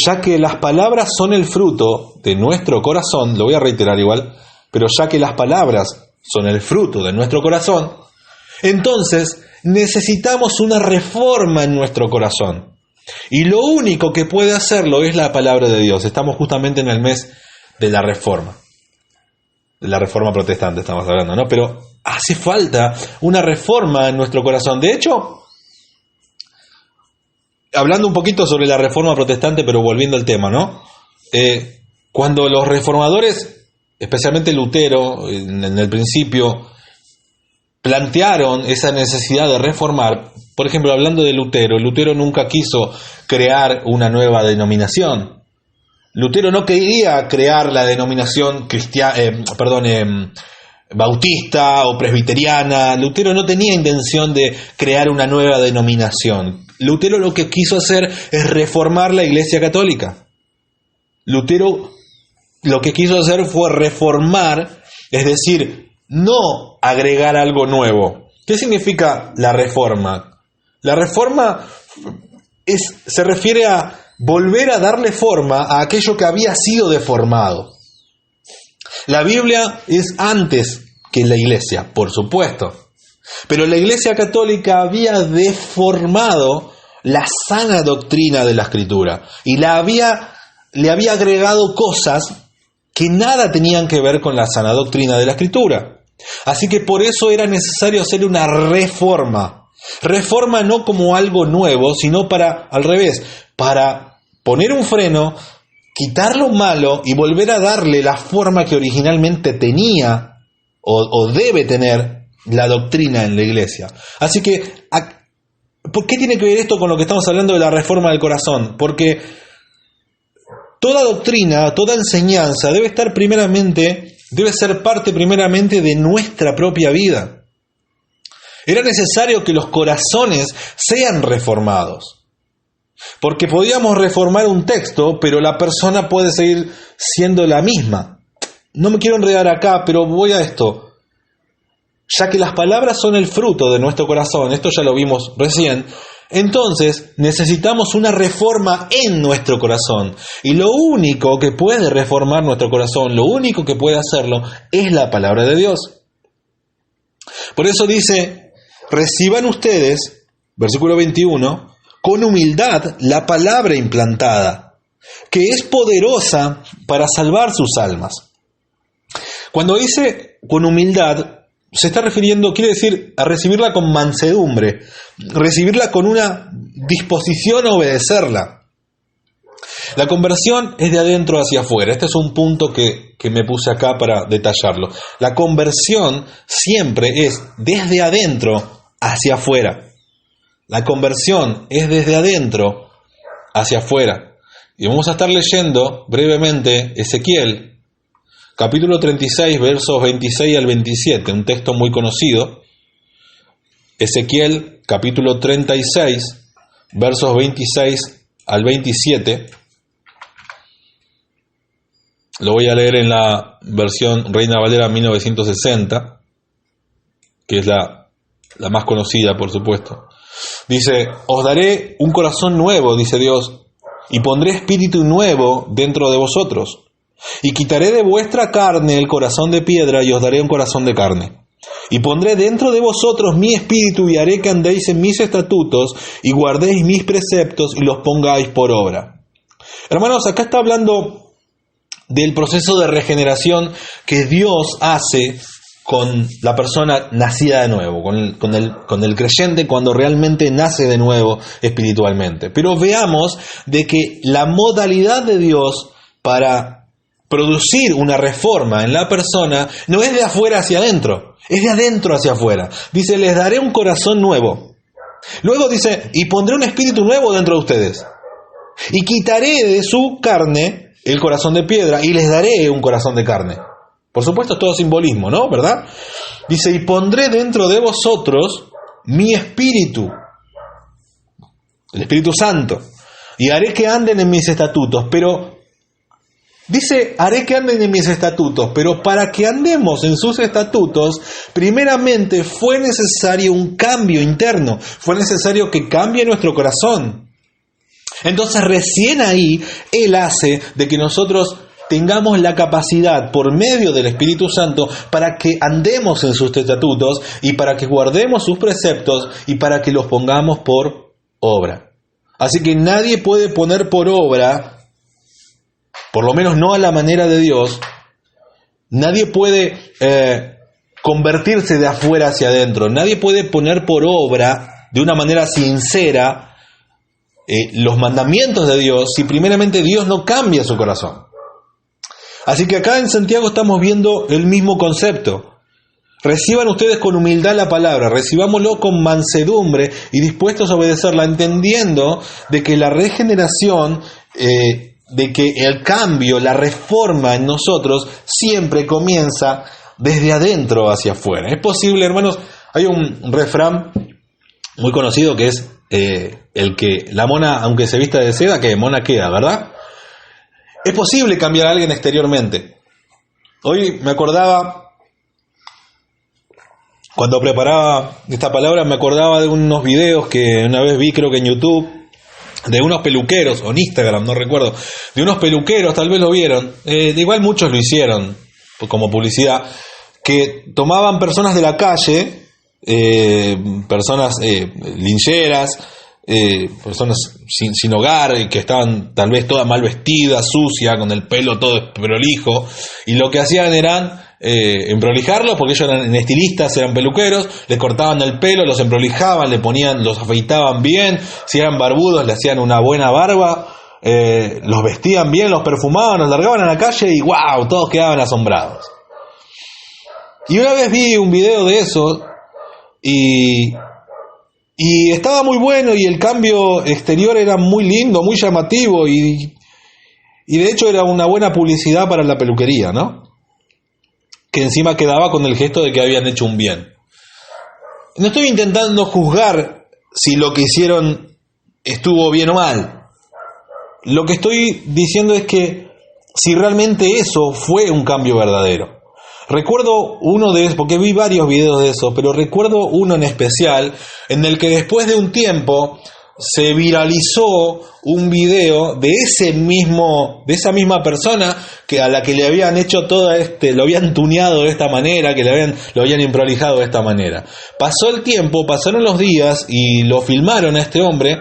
Speaker 1: ya que las palabras son el fruto de nuestro corazón, lo voy a reiterar igual, pero ya que las palabras son el fruto de nuestro corazón, entonces necesitamos una reforma en nuestro corazón. Y lo único que puede hacerlo es la palabra de Dios. Estamos justamente en el mes de la reforma. De la reforma protestante estamos hablando, ¿no? Pero hace falta una reforma en nuestro corazón. De hecho, hablando un poquito sobre la reforma protestante, pero volviendo al tema, ¿no? Cuando los reformadores, especialmente Lutero, en el principio, plantearon esa necesidad de reformar, por ejemplo, hablando de Lutero, Lutero nunca quiso crear una nueva denominación. Lutero no quería crear la denominación bautista o presbiteriana. Lutero no tenía intención de crear una nueva denominación. Lutero lo que quiso hacer es reformar la Iglesia Católica. Lutero lo que quiso hacer fue reformar, es decir, no agregar algo nuevo. ¿Qué significa la reforma? La reforma se refiere a volver a darle forma a aquello que había sido deformado. La Biblia es antes que la Iglesia, por supuesto. Pero la Iglesia Católica había deformado la sana doctrina de la Escritura y le había agregado cosas que nada tenían que ver con la sana doctrina de la Escritura. Así que por eso era necesario hacer una reforma. Reforma no como algo nuevo, sino al revés, para poner un freno, quitar lo malo y volver a darle la forma que originalmente tenía o debe tener la doctrina en la Iglesia. Así que, ¿por qué tiene que ver esto con lo que estamos hablando de la reforma del corazón? Porque toda doctrina, toda enseñanza debe ser parte primeramente de nuestra propia vida. Era necesario que los corazones sean reformados. Porque podíamos reformar un texto, pero la persona puede seguir siendo la misma. No me quiero enredar acá, pero voy a esto. Ya que las palabras son el fruto de nuestro corazón, esto ya lo vimos recién, entonces necesitamos una reforma en nuestro corazón. Y lo único que puede reformar nuestro corazón, lo único que puede hacerlo, es la palabra de Dios. Por eso dice, reciban ustedes, versículo 21, con humildad la palabra implantada, que es poderosa para salvar sus almas. Cuando dice con humildad, se está refiriendo, quiere decir, a recibirla con mansedumbre, recibirla con una disposición a obedecerla. La conversión es de adentro hacia afuera. Este es un punto que me puse acá para detallarlo. La conversión siempre es desde adentro hacia afuera. La conversión es desde adentro hacia afuera. Y vamos a estar leyendo brevemente Ezequiel, capítulo 36, versos 26 al 27, un texto muy conocido. Ezequiel, capítulo 36, versos 26 al 27. Lo voy a leer en la versión Reina Valera 1960, que es la más conocida, por supuesto. Dice: os daré un corazón nuevo, dice Dios, y pondré espíritu nuevo dentro de vosotros. Y quitaré de vuestra carne el corazón de piedra y os daré un corazón de carne. Y pondré dentro de vosotros mi espíritu y haré que andéis en mis estatutos y guardéis mis preceptos y los pongáis por obra. Hermanos, acá está hablando del proceso de regeneración que Dios hace con la persona nacida de nuevo, con el creyente cuando realmente nace de nuevo espiritualmente. Pero veamos de que la modalidad de Dios para producir una reforma en la persona no es de afuera hacia adentro, es de adentro hacia afuera. Dice: les daré un corazón nuevo. Luego dice: y pondré un espíritu nuevo dentro de ustedes. Y quitaré de su carne el corazón de piedra y les daré un corazón de carne. Por supuesto, es todo simbolismo, ¿no? ¿Verdad? Dice: y pondré dentro de vosotros mi espíritu, el Espíritu Santo, y haré que anden en mis estatutos. Pero dice: haré que anden en mis estatutos, pero para que andemos en sus estatutos, primeramente fue necesario un cambio interno, fue necesario que cambie nuestro corazón. Entonces recién ahí Él hace de que nosotros tengamos la capacidad por medio del Espíritu Santo para que andemos en sus estatutos y para que guardemos sus preceptos y para que los pongamos por obra. Así que nadie puede poner por obra, por lo menos no a la manera de Dios, nadie puede convertirse de afuera hacia adentro, nadie puede poner por obra de una manera sincera los mandamientos de Dios si primeramente Dios no cambia su corazón. Así que acá en Santiago estamos viendo el mismo concepto. Reciban ustedes con humildad la palabra, recibámoslo con mansedumbre y dispuestos a obedecerla, entendiendo de que la regeneración, de que el cambio, la reforma en nosotros siempre comienza desde adentro hacia afuera. Es posible, hermanos, hay un refrán muy conocido que es el que la mona, aunque se vista de seda, que mona queda, ¿verdad? Es posible cambiar a alguien exteriormente. Hoy me acordaba, cuando preparaba esta palabra, me acordaba de unos videos que una vez vi, creo que en YouTube, de unos peluqueros, o en Instagram, no recuerdo, de unos peluqueros, tal vez lo vieron, igual muchos lo hicieron como publicidad, que tomaban personas de la calle, personas lincheras, personas sin hogar, y que estaban tal vez todas mal vestidas, sucias, con el pelo todo prolijo, y lo que hacían eran emprolijarlos, porque ellos eran estilistas, eran peluqueros, les cortaban el pelo, los emprolijaban, los afeitaban bien, si eran barbudos le hacían una buena barba, los vestían bien, los perfumaban, los largaban a la calle y ¡wow! Todos quedaban asombrados. Y una vez vi un video de eso y estaba muy bueno, y el cambio exterior era muy lindo, muy llamativo, y de hecho era una buena publicidad para la peluquería, ¿no? Que encima quedaba con el gesto de que habían hecho un bien. No estoy intentando juzgar si lo que hicieron estuvo bien o mal. Lo que estoy diciendo es que si realmente eso fue un cambio verdadero. Recuerdo uno de esos, porque vi varios videos de eso, pero recuerdo uno en especial en el que después de un tiempo se viralizó un video de esa misma persona que a la que le habían hecho lo habían tuneado de esta manera, que lo habían improlijado de esta manera. Pasó el tiempo, pasaron los días y lo filmaron a este hombre,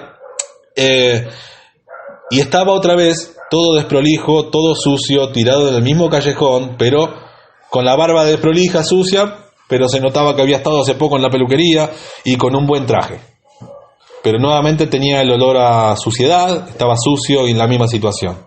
Speaker 1: y estaba otra vez todo desprolijo, todo sucio, tirado en el mismo callejón, pero con la barba desprolija, sucia, pero se notaba que había estado hace poco en la peluquería y con un buen traje. Pero nuevamente tenía el olor a suciedad, estaba sucio y en la misma situación.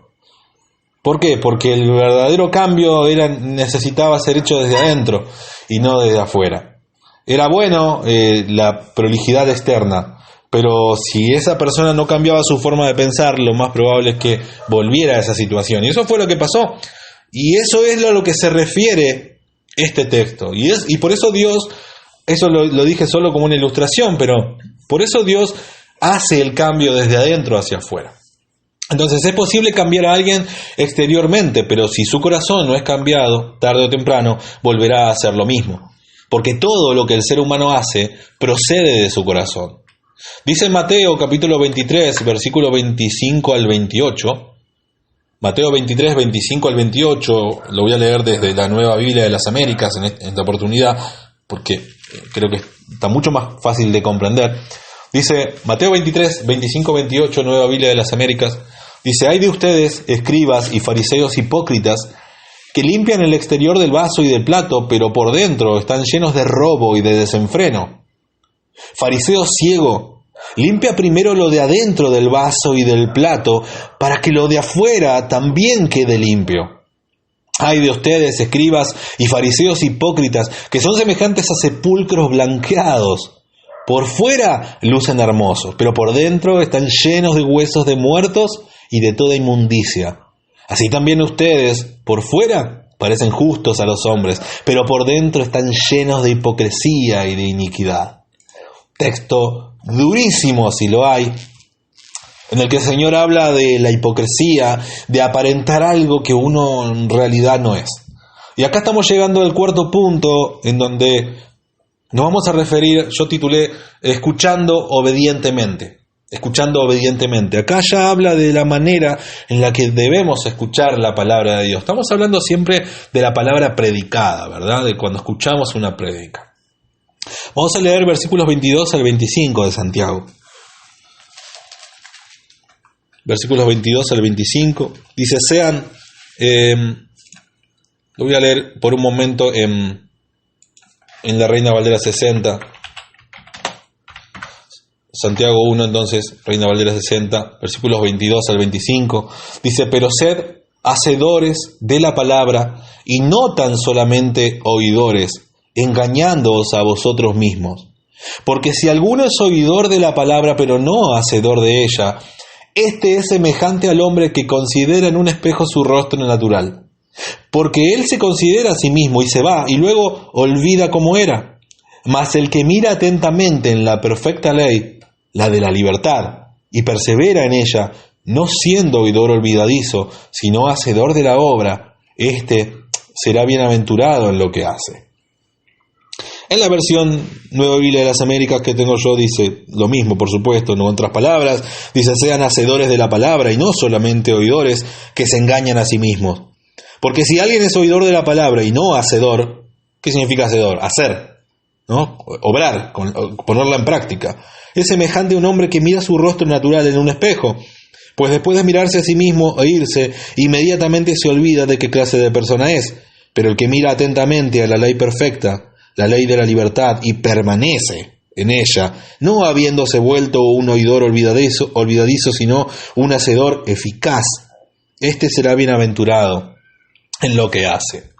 Speaker 1: ¿Por qué? Porque el verdadero cambio necesitaba ser hecho desde adentro y no desde afuera. Era bueno la prolijidad externa, pero si esa persona no cambiaba su forma de pensar, lo más probable es que volviera a esa situación. Y eso fue lo que pasó. Y eso es a lo que se refiere este texto. Y por eso Dios, eso lo dije solo como una ilustración, pero por eso Dios hace el cambio desde adentro hacia afuera. Entonces es posible cambiar a alguien exteriormente, pero si su corazón no es cambiado, tarde o temprano volverá a hacer lo mismo. Porque todo lo que el ser humano hace procede de su corazón. Dice en Mateo capítulo 23, versículo 25 al 28. Mateo 23, 25 al 28, lo voy a leer desde la Nueva Biblia de las Américas en esta oportunidad, porque creo que está mucho más fácil de comprender. Dice Mateo 23, 25, 28, Nueva Biblia de las Américas. Dice: hay de ustedes, escribas y fariseos hipócritas, que limpian el exterior del vaso y del plato, pero por dentro están llenos de robo y de desenfreno. Fariseo ciego, limpia primero lo de adentro del vaso y del plato, para que lo de afuera también quede limpio. Hay de ustedes, escribas y fariseos hipócritas, que son semejantes a sepulcros blanqueados. Por fuera lucen hermosos, pero por dentro están llenos de huesos de muertos y de toda inmundicia. Así también ustedes, por fuera, parecen justos a los hombres, pero por dentro están llenos de hipocresía y de iniquidad. Texto durísimo, si lo hay, en el que el Señor habla de la hipocresía, de aparentar algo que uno en realidad no es. Y acá estamos llegando al cuarto punto, en donde nos vamos a referir, yo titulé Escuchando obedientemente. Escuchando obedientemente. Acá ya habla de la manera en la que debemos escuchar la palabra de Dios. Estamos hablando siempre de la palabra predicada, ¿verdad? De cuando escuchamos una prédica. Vamos a leer versículos 22 al 25 de Santiago. Versículos 22 al 25. Dice: lo voy a leer por un momento en la Reina Valera 60. Santiago 1, entonces, Reina Valera 60, versículos 22 al 25. Dice: pero sed hacedores de la palabra y no tan solamente oidores, engañándoos a vosotros mismos. Porque si alguno es oidor de la palabra, pero no hacedor de ella, este es semejante al hombre que considera en un espejo su rostro natural. Porque él se considera a sí mismo y se va, y luego olvida cómo era. Mas el que mira atentamente en la perfecta ley, la de la libertad, y persevera en ella, no siendo oidor olvidadizo, sino hacedor de la obra, éste será bienaventurado en lo que hace. En la versión Nueva Biblia de las Américas que tengo yo dice lo mismo, por supuesto, no en otras palabras. Dice: sean hacedores de la palabra y no solamente oidores que se engañan a sí mismos. Porque si alguien es oidor de la palabra y no hacedor, ¿qué significa hacedor? Hacer, ¿no? Obrar, ponerla en práctica. Es semejante a un hombre que mira su rostro natural en un espejo, pues después de mirarse a sí mismo e irse, inmediatamente se olvida de qué clase de persona es. Pero el que mira atentamente a la ley perfecta, la ley de la libertad, y permanece en ella, no habiéndose vuelto un oidor olvidadizo, sino un hacedor eficaz, este será bienaventurado en lo que hace.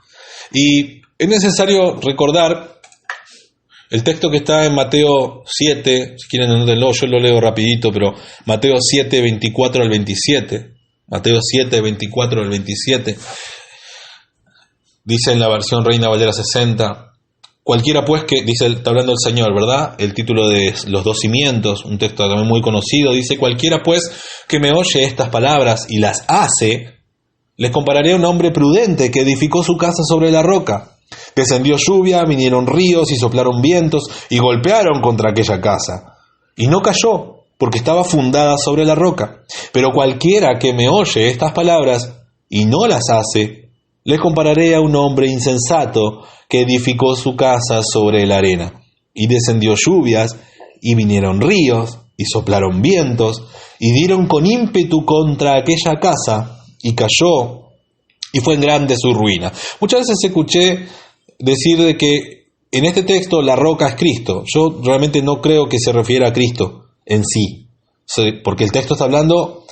Speaker 1: Y es necesario recordar el texto que está en Mateo 7, si quieren anótenlo, yo lo leo rapidito, pero Mateo 7, 24 al 27, Mateo 7, 24 al 27, dice en la versión Reina Valera 60, cualquiera pues que, dice, está hablando el Señor, ¿verdad? El título de Los dos cimientos, un texto también muy conocido, dice: cualquiera pues que me oye estas palabras y las hace, les compararé a un hombre prudente que edificó su casa sobre la roca. Descendió lluvia, vinieron ríos y soplaron vientos y golpearon contra aquella casa. Y no cayó, porque estaba fundada sobre la roca. Pero cualquiera que me oye estas palabras y no las hace, les compararé a un hombre insensato que edificó su casa sobre la arena. Y descendió lluvias, y vinieron ríos, y soplaron vientos, y dieron con ímpetu contra aquella casa, y cayó, y fue grande su ruina. Muchas veces escuché decir de que en este texto la roca es Cristo. Yo realmente no creo que se refiera a Cristo en sí, porque el texto está hablando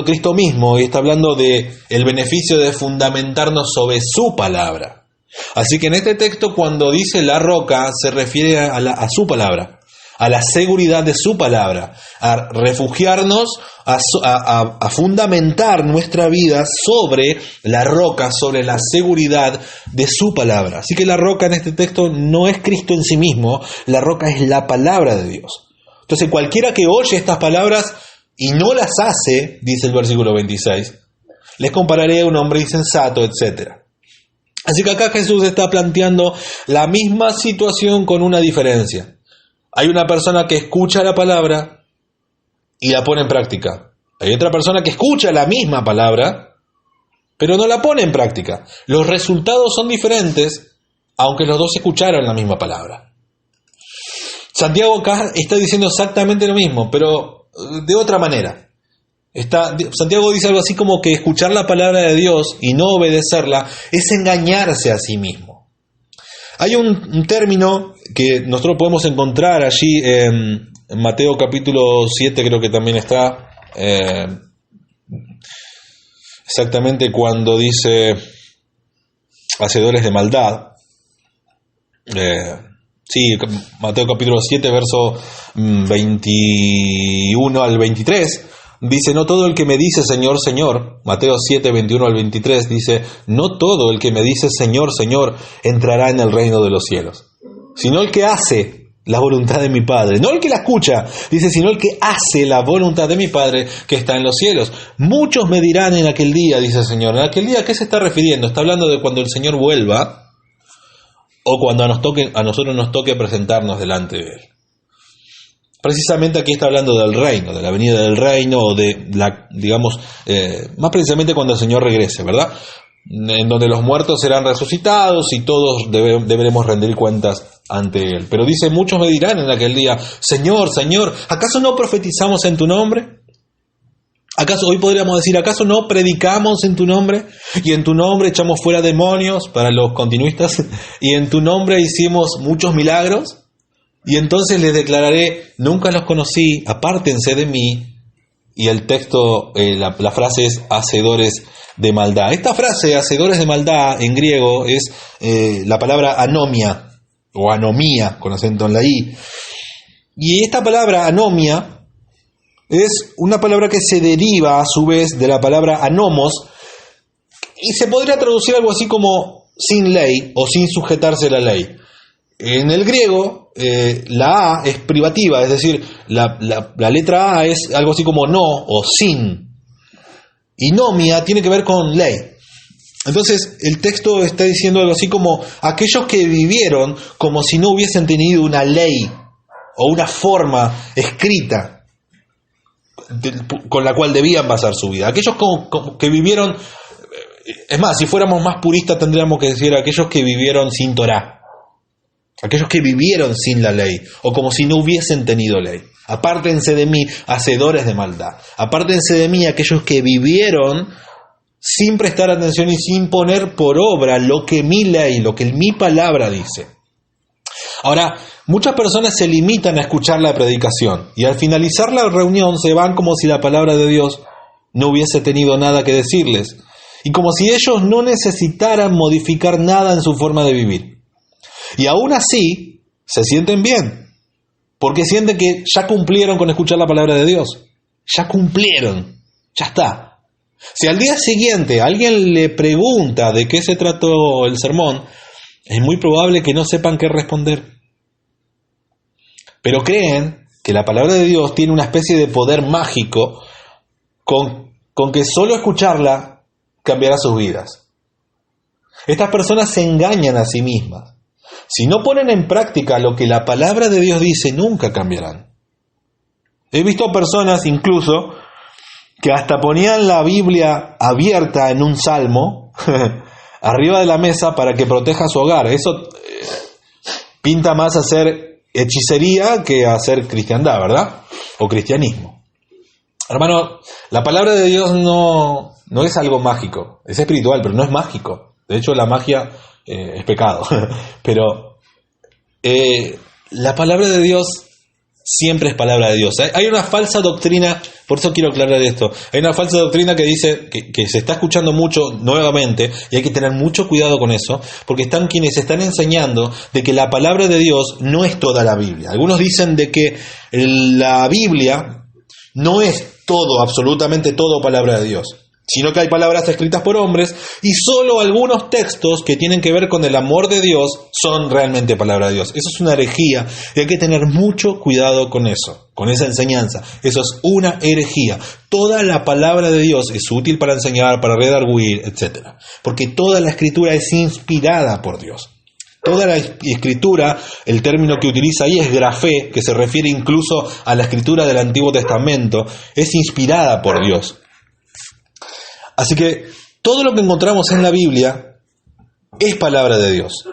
Speaker 1: Cristo mismo y está hablando de el beneficio de fundamentarnos sobre su palabra. Así que en este texto, cuando dice la roca, se refiere a su palabra, a la seguridad de su palabra, a refugiarnos, a fundamentar nuestra vida sobre la roca, sobre la seguridad de su palabra. Así que la roca en este texto no es Cristo en sí mismo, la roca es la palabra de Dios. Entonces cualquiera que oye estas palabras y no las hace, dice el versículo 26, les compararé a un hombre insensato, etc. Así que acá Jesús está planteando la misma situación con una diferencia. Hay una persona que escucha la palabra y la pone en práctica. Hay otra persona que escucha la misma palabra, pero no la pone en práctica. Los resultados son diferentes, aunque los dos escucharon la misma palabra. Santiago acá está diciendo exactamente lo mismo, pero de otra manera. Santiago dice algo así como que escuchar la palabra de Dios y no obedecerla es engañarse a sí mismo. Hay un término que nosotros podemos encontrar allí en Mateo capítulo 7, creo que también está, exactamente cuando dice hacedores de maldad. Sí, Mateo capítulo 7, verso 21 al 23. Dice, no todo el que me dice Señor, Señor, Mateo 7, 21 al 23, dice, no todo el que me dice Señor, Señor, entrará en el reino de los cielos, sino el que hace la voluntad de mi Padre. No el que la escucha, dice, sino el que hace la voluntad de mi Padre que está en los cielos. Muchos me dirán en aquel día, dice el Señor. ¿En aquel día a qué se está refiriendo? Está hablando de cuando el Señor vuelva o cuando a nosotros nos toque presentarnos delante de Él. Precisamente aquí está hablando del reino, de la venida del reino, o de más precisamente cuando el Señor regrese, ¿verdad? En donde los muertos serán resucitados y todos deberemos rendir cuentas ante Él. Pero dice, muchos me dirán en aquel día, Señor, Señor, ¿acaso no profetizamos en tu nombre? ¿Acaso hoy podríamos decir, acaso no predicamos en tu nombre? Y en tu nombre echamos fuera demonios, para los continuistas, y en tu nombre hicimos muchos milagros. Y entonces les declararé, nunca los conocí, apártense de mí. Y el texto, la frase es hacedores de maldad. Esta frase, hacedores de maldad, en griego es la palabra anomia, o anomía, con acento en la i. Y esta palabra anomia es una palabra que se deriva a su vez de la palabra anomos, y se podría traducir algo así como sin ley o sin sujetarse a la ley. En el griego, la A es privativa, es decir, la letra A es algo así como no o sin. Y nomia tiene que ver con ley. Entonces, el texto está diciendo algo así como aquellos que vivieron como si no hubiesen tenido una ley o una forma escrita con la cual debían basar su vida. Aquellos que vivieron, es más, si fuéramos más puristas tendríamos que decir aquellos que vivieron sin Torá. Aquellos que vivieron sin la ley, o como si no hubiesen tenido ley. Apártense de mí, hacedores de maldad. Apártense de mí, aquellos que vivieron sin prestar atención y sin poner por obra lo que mi ley, lo que mi palabra dice. Ahora, muchas personas se limitan a escuchar la predicación, y al finalizar la reunión se van como si la palabra de Dios no hubiese tenido nada que decirles, y como si ellos no necesitaran modificar nada en su forma de vivir. Y aún así, se sienten bien, porque sienten que ya cumplieron con escuchar la palabra de Dios. Ya cumplieron, ya está. Si al día siguiente alguien le pregunta de qué se trató el sermón, es muy probable que no sepan qué responder. Pero creen que la palabra de Dios tiene una especie de poder mágico con que solo escucharla cambiará sus vidas. Estas personas se engañan a sí mismas. Si no ponen en práctica lo que la palabra de Dios dice, nunca cambiarán. He visto personas incluso que hasta ponían la Biblia abierta en un salmo arriba de la mesa para que proteja su hogar. Eso pinta más a ser hechicería que a ser cristiandad, ¿verdad? O cristianismo. Hermano, la palabra de Dios no es algo mágico. Es espiritual, pero no es mágico. De hecho, la magia es pecado. Pero la palabra de Dios siempre es palabra de Dios. Hay una falsa doctrina, por eso quiero aclarar esto. Hay una falsa doctrina que dice que se está escuchando mucho nuevamente, y hay que tener mucho cuidado con eso, porque están quienes están enseñando de que la palabra de Dios no es toda la Biblia. Algunos dicen de que la Biblia no es todo, absolutamente todo palabra de Dios, sino que hay palabras escritas por hombres y solo algunos textos que tienen que ver con el amor de Dios son realmente palabra de Dios. Eso es una herejía y hay que tener mucho cuidado con eso, con esa enseñanza. Eso es una herejía. Toda la palabra de Dios es útil para enseñar, para redarguir, etc. Porque toda la escritura es inspirada por Dios. Toda la escritura, el término que utiliza ahí es grafé, que se refiere incluso a la escritura del Antiguo Testamento, es inspirada por Dios. Así que todo lo que encontramos en la Biblia es palabra de Dios.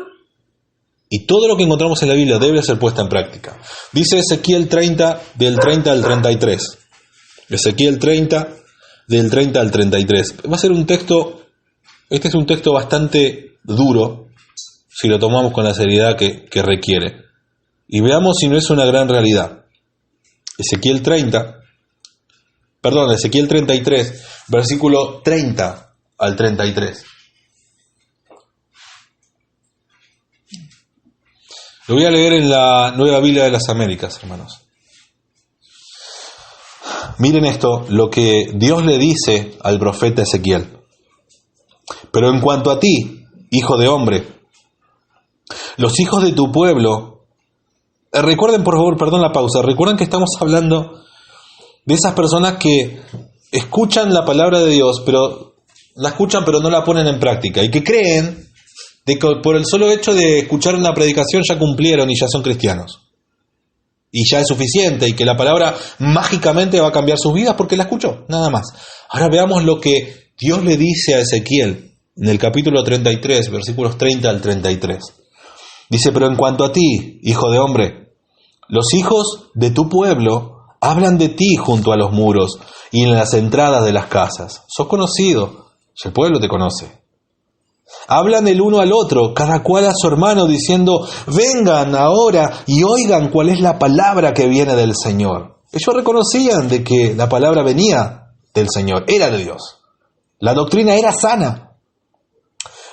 Speaker 1: Y todo lo que encontramos en la Biblia debe ser puesta en práctica. Dice Ezequiel 30, del 30 al 33. Ezequiel 30, del 30 al 33. Va a ser un texto, este es un texto bastante duro, si lo tomamos con la seriedad que requiere. Y veamos si no es una gran realidad. Ezequiel 33, versículo 30 al 33. Lo voy a leer en la Nueva Biblia de las Américas, hermanos. Miren esto, lo que Dios le dice al profeta Ezequiel. Pero en cuanto a ti, hijo de hombre, los hijos de tu pueblo, recuerden por favor, perdón la pausa, recuerden que estamos hablando de esas personas que escuchan la palabra de Dios, pero la escuchan pero no la ponen en práctica, y que creen de que por el solo hecho de escuchar una predicación ya cumplieron y ya son cristianos. Y ya es suficiente, y que la palabra mágicamente va a cambiar sus vidas porque la escuchó, nada más. Ahora veamos lo que Dios le dice a Ezequiel en el capítulo 33, versículos 30 al 33. Dice, pero en cuanto a ti, hijo de hombre, los hijos de tu pueblo hablan de ti junto a los muros y en las entradas de las casas. Sos conocido, el pueblo te conoce. Hablan el uno al otro, cada cual a su hermano, diciendo, vengan ahora y oigan cuál es la palabra que viene del Señor. Ellos reconocían de que la palabra venía del Señor, era de Dios. La doctrina era sana.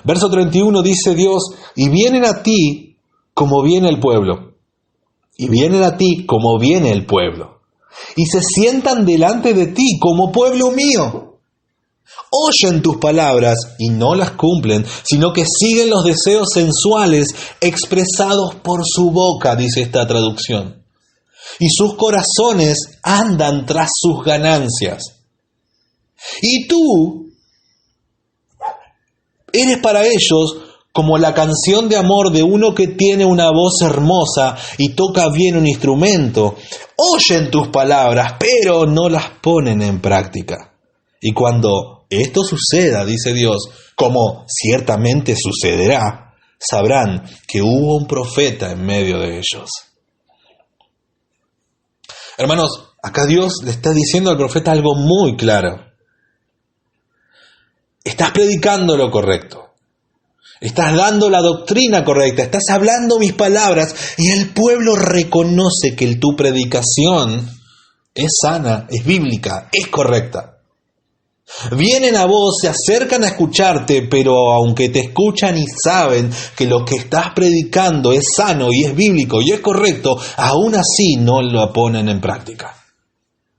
Speaker 1: Verso 31 dice Dios, y vienen a ti como viene el pueblo. Y vienen a ti como viene el pueblo. Y se sientan delante de ti como pueblo mío. Oyen tus palabras y no las cumplen, sino que siguen los deseos sensuales expresados por su boca, dice esta traducción. Y sus corazones andan tras sus ganancias. Y tú eres para ellos como la canción de amor de uno que tiene una voz hermosa y toca bien un instrumento. Oyen tus palabras, pero no las ponen en práctica. Y cuando esto suceda, dice Dios, como ciertamente sucederá, sabrán que hubo un profeta en medio de ellos. Hermanos, acá Dios le está diciendo al profeta algo muy claro. Estás predicando lo correcto. Estás dando la doctrina correcta, estás hablando mis palabras y el pueblo reconoce que tu predicación es sana, es bíblica, es correcta. Vienen a vos, se acercan a escucharte, pero aunque te escuchan y saben que lo que estás predicando es sano y es bíblico y es correcto, aún así no lo ponen en práctica.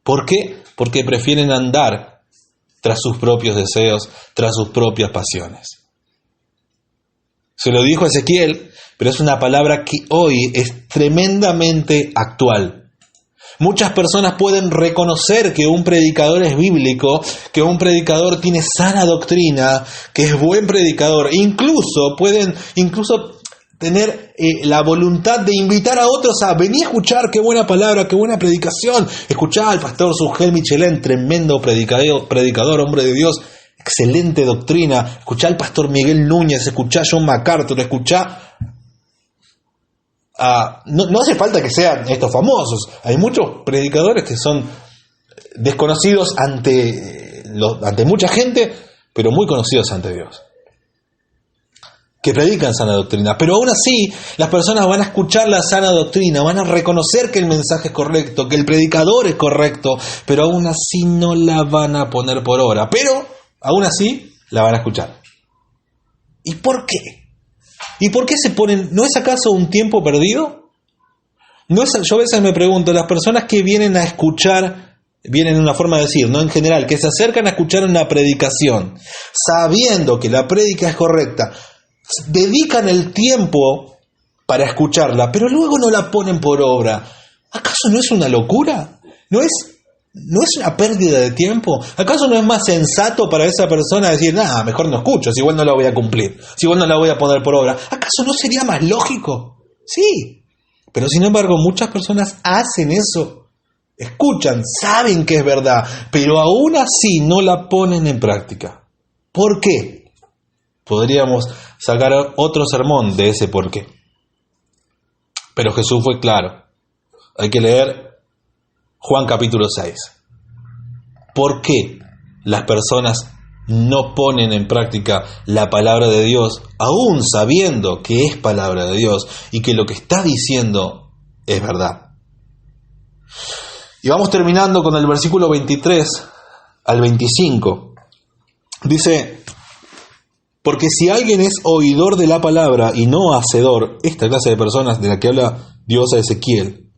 Speaker 1: ¿Por qué? Porque prefieren andar tras sus propios deseos, tras sus propias pasiones. Se lo dijo Ezequiel, pero es una palabra que hoy es tremendamente actual. Muchas personas pueden reconocer que un predicador es bíblico, que un predicador tiene sana doctrina, que es buen predicador. Incluso pueden tener la voluntad de invitar a otros a venir a escuchar qué buena palabra, qué buena predicación. Escuchá al pastor Sugel Michelén, tremendo predicador, hombre de Dios. Excelente doctrina. Escuchá al pastor Miguel Núñez, escuchá a John MacArthur, escuchá a... No hace falta que sean estos famosos. Hay muchos predicadores que son desconocidos ante mucha gente, pero muy conocidos ante Dios. que predican sana doctrina, pero aún así las personas van a escuchar la sana doctrina, van a reconocer que el mensaje es correcto, que el predicador es correcto, pero aún así no la van a poner por obra, pero aún así la van a escuchar. ¿Y por qué? ¿Y por qué se ponen? ¿No es acaso un tiempo perdido? No es, yo a veces me pregunto, las personas que vienen a escuchar, vienen en una forma de decir, no en general, que se acercan a escuchar una predicación, sabiendo que la prédica es correcta, dedican el tiempo para escucharla, pero luego no la ponen por obra. ¿Acaso no es una locura? ¿No es una pérdida de tiempo? ¿Acaso no es más sensato para esa persona decir, nada, mejor no escucho, si igual no la voy a cumplir, si igual no la voy a poner por obra? ¿Acaso no sería más lógico? Sí, pero sin embargo muchas personas hacen eso. Escuchan, saben que es verdad, pero aún así no la ponen en práctica. ¿Por qué? Podríamos sacar otro sermón de ese por qué. Pero Jesús fue claro. Hay que leer Juan capítulo 6. ¿Por qué las personas no ponen en práctica la palabra de Dios, aún sabiendo que es palabra de Dios y que lo que está diciendo es verdad? Y vamos terminando con el versículo 23 al 25. Dice: porque si alguien es oidor de la palabra y no hacedor, esta clase de personas de la que habla Dios a Ezequiel,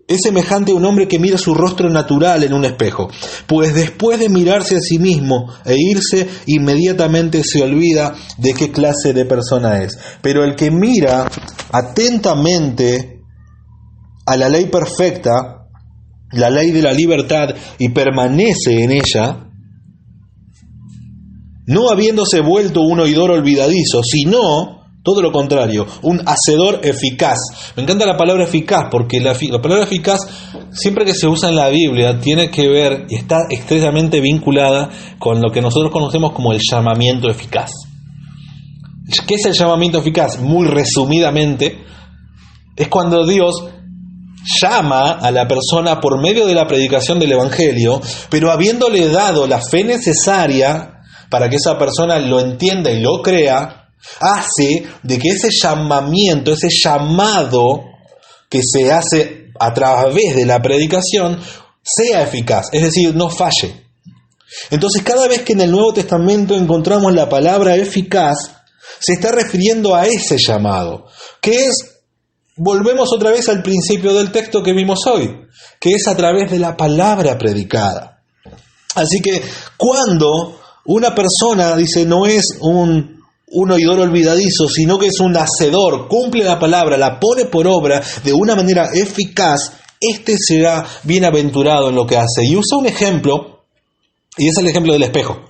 Speaker 1: es semejante a un hombre que mira su rostro natural en un espejo, pues después de mirarse a sí mismo e irse, inmediatamente se olvida de qué clase de persona es. Pero el que mira atentamente a la ley perfecta, la ley de la libertad, y permanece en ella, no habiéndose vuelto un oidor olvidadizo, sino, todo lo contrario, un hacedor eficaz. Me encanta la palabra eficaz, porque la palabra eficaz, siempre que se usa en la Biblia, tiene que ver y está estrechamente vinculada con lo que nosotros conocemos como el llamamiento eficaz. ¿Qué es el llamamiento eficaz? Muy resumidamente, es cuando Dios llama a la persona por medio de la predicación del Evangelio, pero habiéndole dado la fe necesaria para que esa persona lo entienda y lo crea, hace de que ese llamamiento, ese llamado que se hace a través de la predicación, sea eficaz, es decir, no falle. Entonces, cada vez que en el Nuevo Testamento encontramos la palabra eficaz, se está refiriendo a ese llamado, que es, volvemos otra vez al principio del texto que vimos hoy, que es a través de la palabra predicada. Así que cuando una persona, dice, no es un oidor olvidadizo, sino que es un hacedor, cumple la palabra, la pone por obra de una manera eficaz, este será bienaventurado en lo que hace. Y usa un ejemplo, y es el ejemplo del espejo.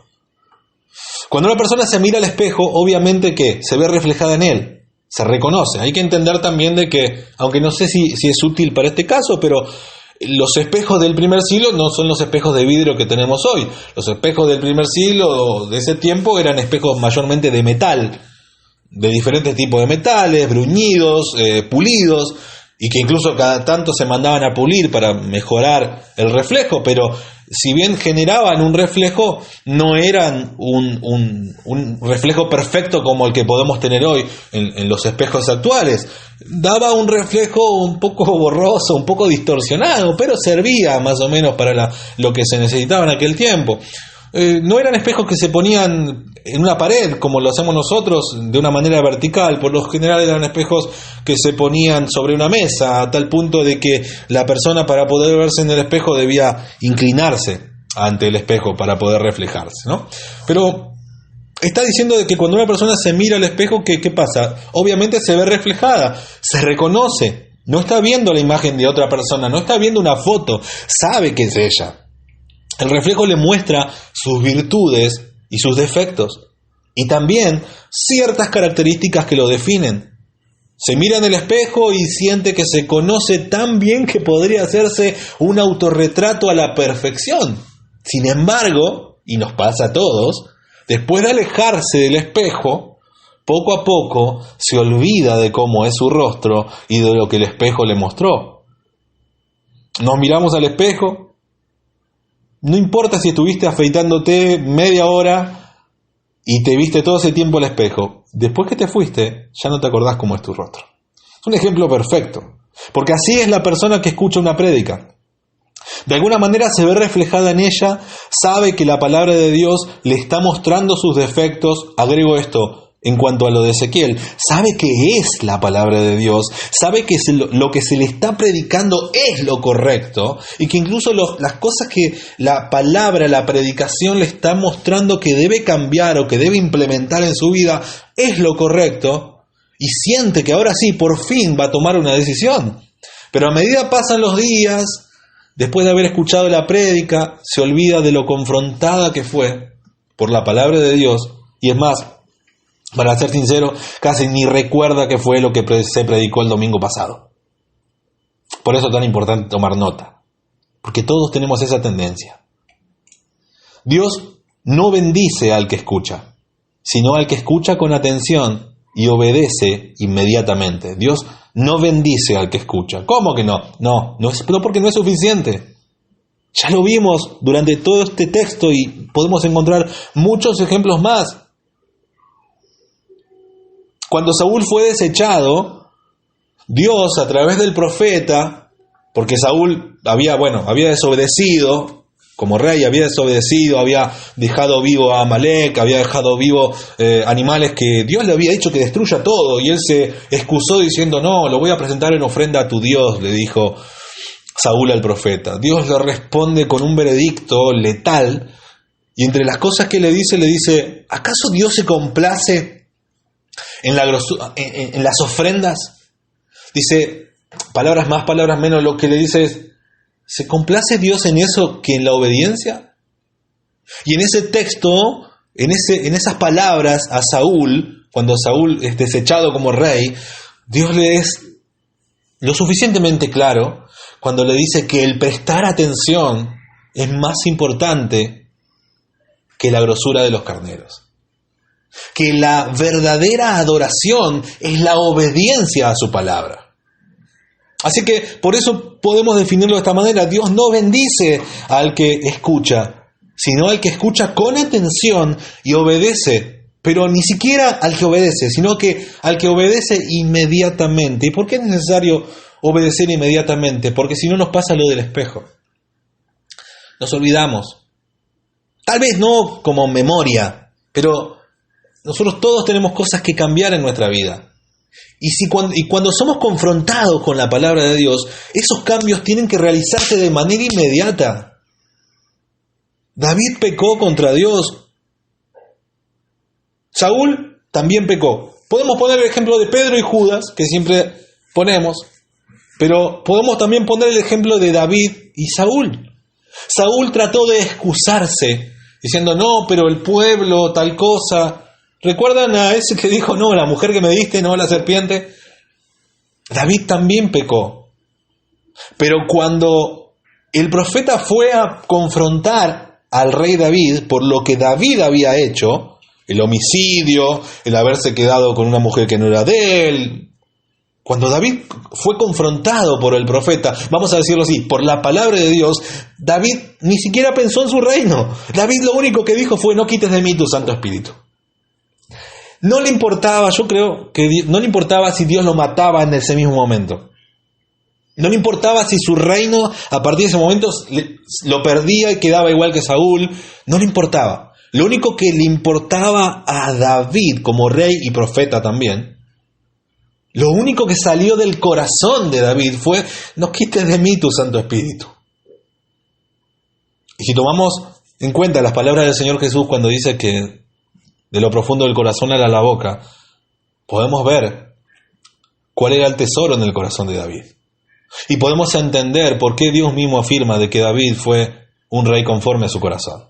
Speaker 1: Cuando una persona se mira al espejo, obviamente que se ve reflejada en él, se reconoce. Hay que entender también de que, aunque no sé si es útil para este caso, pero los espejos del primer siglo no son los espejos de vidrio que tenemos hoy. Los espejos del primer siglo de ese tiempo eran espejos mayormente de metal, de diferentes tipos de metales, bruñidos, pulidos, y que incluso cada tanto se mandaban a pulir para mejorar el reflejo, pero si bien generaban un reflejo, no eran un reflejo perfecto como el que podemos tener hoy en los espejos actuales. Daba un reflejo un poco borroso, un poco distorsionado, pero servía más o menos para lo que se necesitaba en aquel tiempo. No eran espejos que se ponían en una pared como lo hacemos nosotros de una manera vertical. Por lo general eran espejos que se ponían sobre una mesa, a tal punto de que la persona, para poder verse en el espejo, debía inclinarse ante el espejo para poder reflejarse, ¿no? Pero está diciendo de que cuando una persona se mira al espejo, ¿qué pasa? Obviamente se ve reflejada, se reconoce, no está viendo la imagen de otra persona, no está viendo una foto, sabe que es ella. El reflejo le muestra sus virtudes y sus defectos, y también ciertas características que lo definen. Se mira en el espejo y siente que se conoce tan bien que podría hacerse un autorretrato a la perfección. Sin embargo, y nos pasa a todos, después de alejarse del espejo, poco a poco se olvida de cómo es su rostro y de lo que el espejo le mostró. Nos miramos al espejo. No importa si estuviste afeitándote media hora y te viste todo ese tiempo al espejo. Después que te fuiste, ya no te acordás cómo es tu rostro. Es un ejemplo perfecto, porque así es la persona que escucha una prédica. De alguna manera se ve reflejada en ella, sabe que la palabra de Dios le está mostrando sus defectos. Agrego esto en cuanto a lo de Ezequiel, sabe que es la palabra de Dios, sabe que lo que se le está predicando es lo correcto, y que incluso las cosas que la palabra, la predicación le está mostrando que debe cambiar o que debe implementar en su vida es lo correcto, y siente que ahora sí, por fin va a tomar una decisión. Pero a medida pasan los días, después de haber escuchado la prédica, se olvida de lo confrontada que fue por la palabra de Dios, y es más, para ser sincero, casi ni recuerda qué fue lo que se predicó el domingo pasado. Por eso es tan importante tomar nota, porque todos tenemos esa tendencia. Dios no bendice al que escucha, sino al que escucha con atención y obedece inmediatamente. Dios no bendice al que escucha. ¿Cómo que no? No porque no es suficiente. Ya lo vimos durante todo este texto y podemos encontrar muchos ejemplos más. Cuando Saúl fue desechado, Dios a través del profeta, porque Saúl había desobedecido, como rey había desobedecido, había dejado vivo a Amalek, había dejado vivo animales que Dios le había dicho que destruya todo, y él se excusó diciendo, no, lo voy a presentar en ofrenda a tu Dios, le dijo Saúl al profeta. Dios le responde con un veredicto letal, y entre las cosas que le dice, ¿acaso Dios se complace en las ofrendas? Dice, palabras más, palabras menos, lo que le dice es, ¿se complace Dios en eso que en la obediencia? Y en ese texto, en esas palabras a Saúl, cuando Saúl es desechado como rey, Dios le es lo suficientemente claro cuando le dice que el prestar atención es más importante que la grosura de los carneros. Que la verdadera adoración es la obediencia a su palabra. Así que por eso podemos definirlo de esta manera. Dios no bendice al que escucha, sino al que escucha con atención y obedece. Pero ni siquiera al que obedece, sino que al que obedece inmediatamente. ¿Y por qué es necesario obedecer inmediatamente? Porque si no nos pasa lo del espejo. Nos olvidamos. Tal vez no como memoria, pero nosotros todos tenemos cosas que cambiar en nuestra vida. Y cuando somos confrontados con la palabra de Dios, esos cambios tienen que realizarse de manera inmediata. David pecó contra Dios. Saúl también pecó. Podemos poner el ejemplo de Pedro y Judas, que siempre ponemos, pero podemos también poner el ejemplo de David y Saúl. Saúl trató de excusarse, diciendo, no, pero el pueblo, tal cosa. ¿Recuerdan a ese que dijo, no, la mujer que me diste, no, la serpiente? David también pecó. Pero cuando el profeta fue a confrontar al rey David por lo que David había hecho, el homicidio, el haberse quedado con una mujer que no era de él, cuando David fue confrontado por el profeta, vamos a decirlo así, por la palabra de Dios, David ni siquiera pensó en su reino. David lo único que dijo fue, no quites de mí tu Santo Espíritu. No le importaba, yo creo que no le importaba si Dios lo mataba en ese mismo momento. No le importaba si su reino a partir de ese momento lo perdía y quedaba igual que Saúl. No le importaba. Lo único que le importaba a David como rey y profeta también, lo único que salió del corazón de David fue, no quites de mí tu Santo Espíritu. Y si tomamos en cuenta las palabras del Señor Jesús cuando dice que de lo profundo del corazón a la boca, podemos ver cuál era el tesoro en el corazón de David. Y podemos entender por qué Dios mismo afirma de que David fue un rey conforme a su corazón.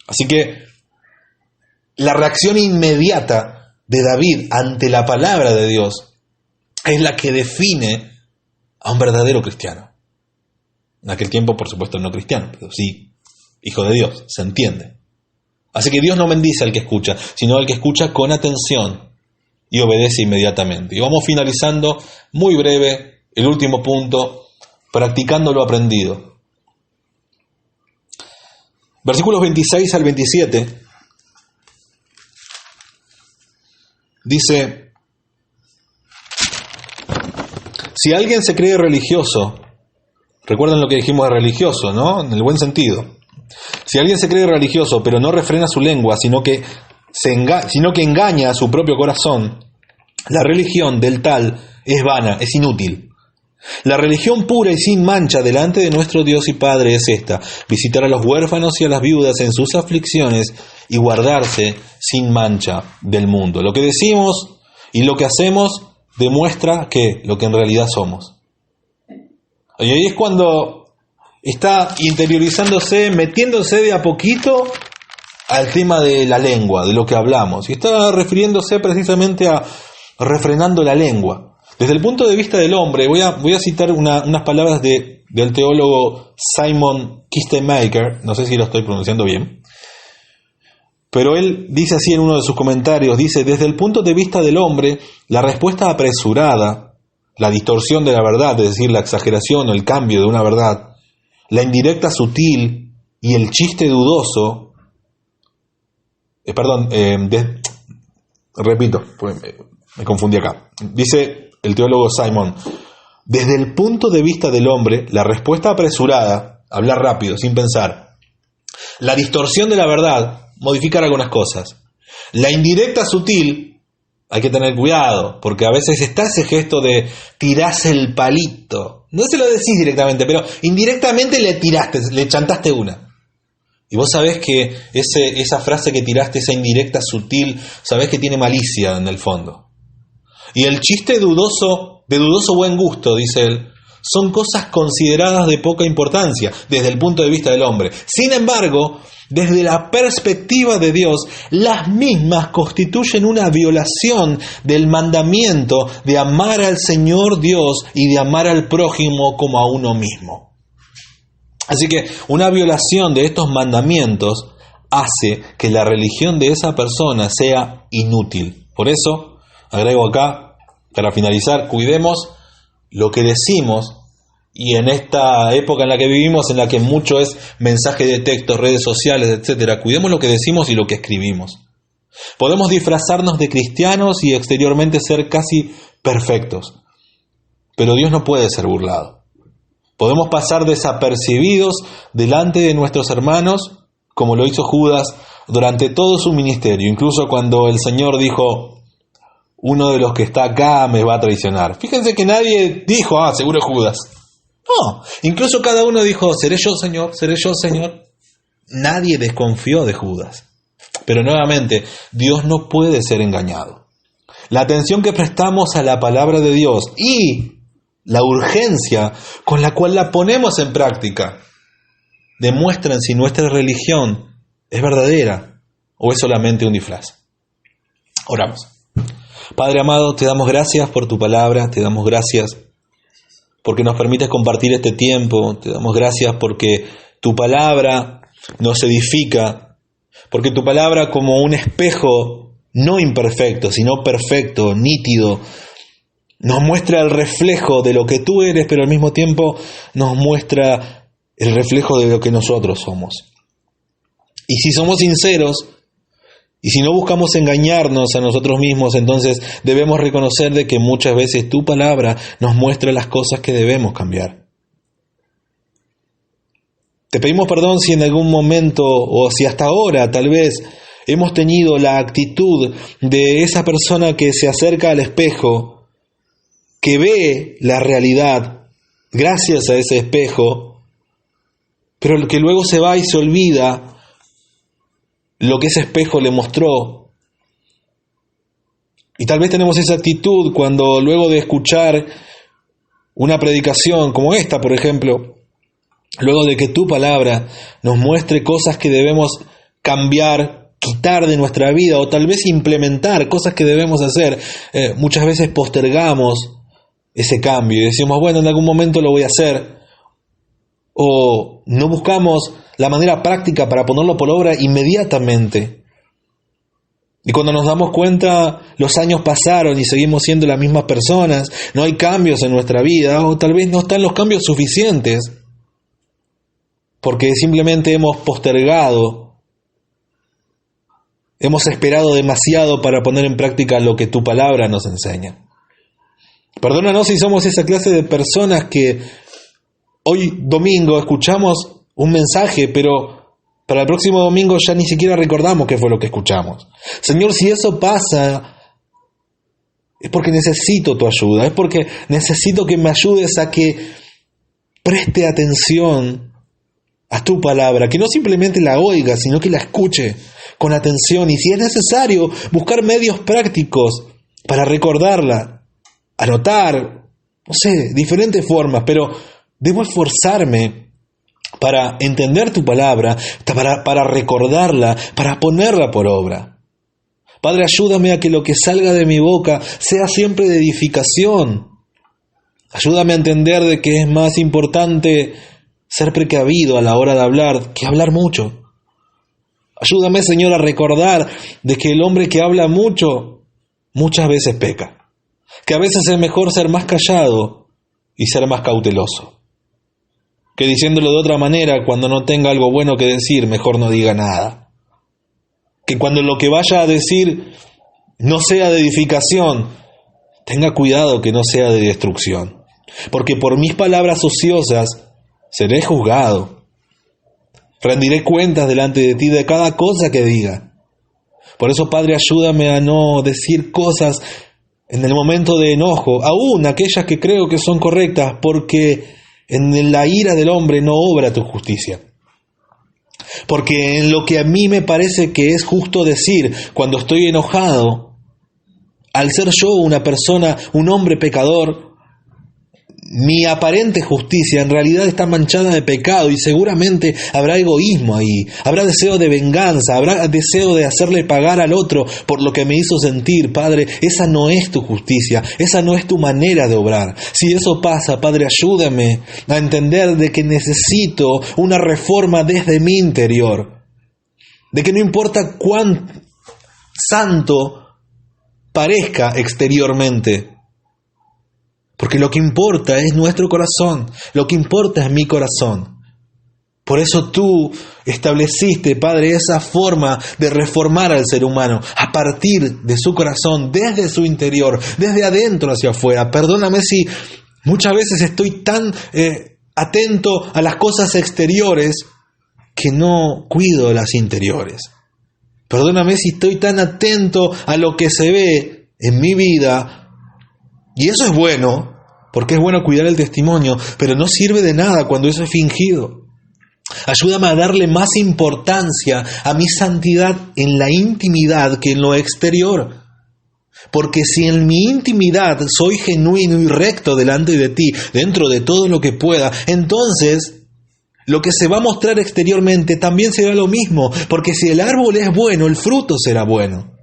Speaker 1: Así que la reacción inmediata de David ante la palabra de Dios es la que define a un verdadero cristiano. En aquel tiempo, por supuesto, no cristiano, pero sí hijo de Dios, se entiende. Así que Dios no bendice al que escucha, sino al que escucha con atención y obedece inmediatamente. Y vamos finalizando muy breve el último punto, practicando lo aprendido. Versículos 26 al 27 Dice, si alguien se cree religioso, recuerden lo que dijimos de religioso, ¿no? En el buen sentido. Si alguien se cree religioso, pero no refrena su lengua, sino que engaña a su propio corazón, la religión del tal es vana, es inútil. La religión pura y sin mancha delante de nuestro Dios y Padre es esta: visitar a los huérfanos y a las viudas en sus aflicciones y guardarse sin mancha del mundo. Lo que decimos y lo que hacemos demuestra que lo que en realidad somos. Y ahí es cuando está interiorizándose, metiéndose de a poquito al tema de la lengua, de lo que hablamos. Y está refiriéndose precisamente a refrenando la lengua. Desde el punto de vista del hombre, voy a citar unas palabras del teólogo Simon Kistemaker, no sé si lo estoy pronunciando bien, pero él dice así en uno de sus comentarios, dice: desde el punto de vista del hombre, la respuesta apresurada, la distorsión de la verdad, es decir, la exageración o el cambio de una verdad, la indirecta sutil y el chiste dudoso, repito, pues me confundí acá, dice el teólogo Simon: desde el punto de vista del hombre, la respuesta apresurada, hablar rápido, sin pensar, la distorsión de la verdad, modificar algunas cosas, la indirecta sutil, hay que tener cuidado, porque a veces está ese gesto de tirás el palito, no se lo decís directamente, pero indirectamente le chantaste una. Y vos sabés que esa frase que tiraste, esa indirecta sutil, sabés que tiene malicia en el fondo. Y el chiste dudoso, de dudoso buen gusto, dice él, son cosas consideradas de poca importancia desde el punto de vista del hombre. Sin embargo, desde la perspectiva de Dios, las mismas constituyen una violación del mandamiento de amar al Señor Dios y de amar al prójimo como a uno mismo. Así que una violación de estos mandamientos hace que la religión de esa persona sea inútil. Por eso, agrego acá, para finalizar, cuidemos lo que decimos, y en esta época en la que vivimos, en la que mucho es mensaje de texto, redes sociales, etc., cuidemos lo que decimos y lo que escribimos. Podemos disfrazarnos de cristianos y exteriormente ser casi perfectos, pero Dios no puede ser burlado. Podemos pasar desapercibidos delante de nuestros hermanos, como lo hizo Judas durante todo su ministerio, incluso cuando el Señor dijo: uno de los que está acá me va a traicionar. Fíjense que nadie dijo: seguro Judas. No, incluso cada uno dijo: seré yo, Señor, seré yo, Señor. Nadie desconfió de Judas. Pero nuevamente, Dios no puede ser engañado. La atención que prestamos a la palabra de Dios y la urgencia con la cual la ponemos en práctica demuestran si nuestra religión es verdadera o es solamente un disfraz. Oramos. Padre amado, te damos gracias por tu palabra, te damos gracias porque nos permites compartir este tiempo, te damos gracias porque tu palabra nos edifica, porque tu palabra, como un espejo no imperfecto, sino perfecto, nítido, nos muestra el reflejo de lo que tú eres, pero al mismo tiempo nos muestra el reflejo de lo que nosotros somos. Y si somos sinceros, y si no buscamos engañarnos a nosotros mismos, entonces debemos reconocer de que muchas veces tu palabra nos muestra las cosas que debemos cambiar. Te pedimos perdón si en algún momento, o si hasta ahora tal vez, hemos tenido la actitud de esa persona que se acerca al espejo, que ve la realidad gracias a ese espejo, pero que luego se va y se olvida lo que ese espejo le mostró. Y tal vez tenemos esa actitud cuando luego de escuchar una predicación como esta, por ejemplo, luego de que tu palabra nos muestre cosas que debemos cambiar, quitar de nuestra vida o tal vez implementar cosas que debemos hacer, muchas veces postergamos ese cambio y decimos: bueno, en algún momento lo voy a hacer, o no buscamos la manera práctica para ponerlo por obra inmediatamente. Y cuando nos damos cuenta, los años pasaron y seguimos siendo las mismas personas, no hay cambios en nuestra vida, o tal vez no están los cambios suficientes, porque simplemente hemos postergado hemos esperado demasiado para poner en práctica lo que tu palabra nos enseña. Perdónanos si somos esa clase de personas que hoy domingo escuchamos un mensaje, pero para el próximo domingo ya ni siquiera recordamos qué fue lo que escuchamos. Señor, si eso pasa, es porque necesito tu ayuda, es porque necesito que me ayudes a que preste atención a tu palabra, que no simplemente la oiga, sino que la escuche con atención, y si es necesario, buscar medios prácticos para recordarla, anotar, no sé, diferentes formas, pero debo esforzarme para entender tu palabra, para recordarla, para ponerla por obra. Padre, ayúdame a que lo que salga de mi boca sea siempre de edificación. Ayúdame a entender de que es más importante ser precavido a la hora de hablar que hablar mucho. Ayúdame, Señor, a recordar de que el hombre que habla mucho muchas veces peca. Que a veces es mejor ser más callado y ser más cauteloso. Que diciéndolo de otra manera, cuando no tenga algo bueno que decir, mejor no diga nada. Que cuando lo que vaya a decir no sea de edificación, tenga cuidado que no sea de destrucción. Porque por mis palabras ociosas seré juzgado. Rendiré cuentas delante de ti de cada cosa que diga. Por eso, Padre, ayúdame a no decir cosas en el momento de enojo, aún aquellas que creo que son correctas, porque en la ira del hombre no obra tu justicia. Porque en lo que a mí me parece que es justo decir cuando estoy enojado, al ser yo una persona, un hombre pecador, mi aparente justicia en realidad está manchada de pecado y seguramente habrá egoísmo ahí, habrá deseo de venganza, habrá deseo de hacerle pagar al otro por lo que me hizo sentir. Padre, esa no es tu justicia, esa no es tu manera de obrar. Si eso pasa, Padre, ayúdame a entender de que necesito una reforma desde mi interior, de que no importa cuán santo parezca exteriormente, porque lo que importa es nuestro corazón, lo que importa es mi corazón. Por eso tú estableciste, Padre, esa forma de reformar al ser humano a partir de su corazón, desde su interior, desde adentro hacia afuera. Perdóname si muchas veces estoy tan atento a las cosas exteriores que no cuido las interiores. Perdóname si estoy tan atento a lo que se ve en mi vida. Y eso es bueno, porque es bueno cuidar el testimonio, pero no sirve de nada cuando eso es fingido. Ayúdame a darle más importancia a mi santidad en la intimidad que en lo exterior. Porque si en mi intimidad soy genuino y recto delante de ti, dentro de todo lo que pueda, entonces lo que se va a mostrar exteriormente también será lo mismo. Porque si el árbol es bueno, el fruto será bueno.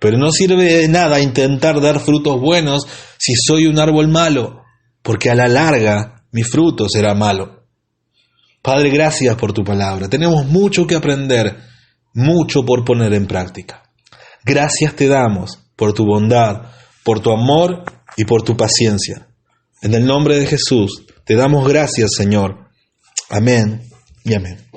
Speaker 1: Pero no sirve de nada intentar dar frutos buenos si soy un árbol malo, porque a la larga mi fruto será malo. Padre, gracias por tu palabra. Tenemos mucho que aprender, mucho por poner en práctica. Gracias te damos por tu bondad, por tu amor y por tu paciencia. En el nombre de Jesús te damos gracias, Señor. Amén y amén.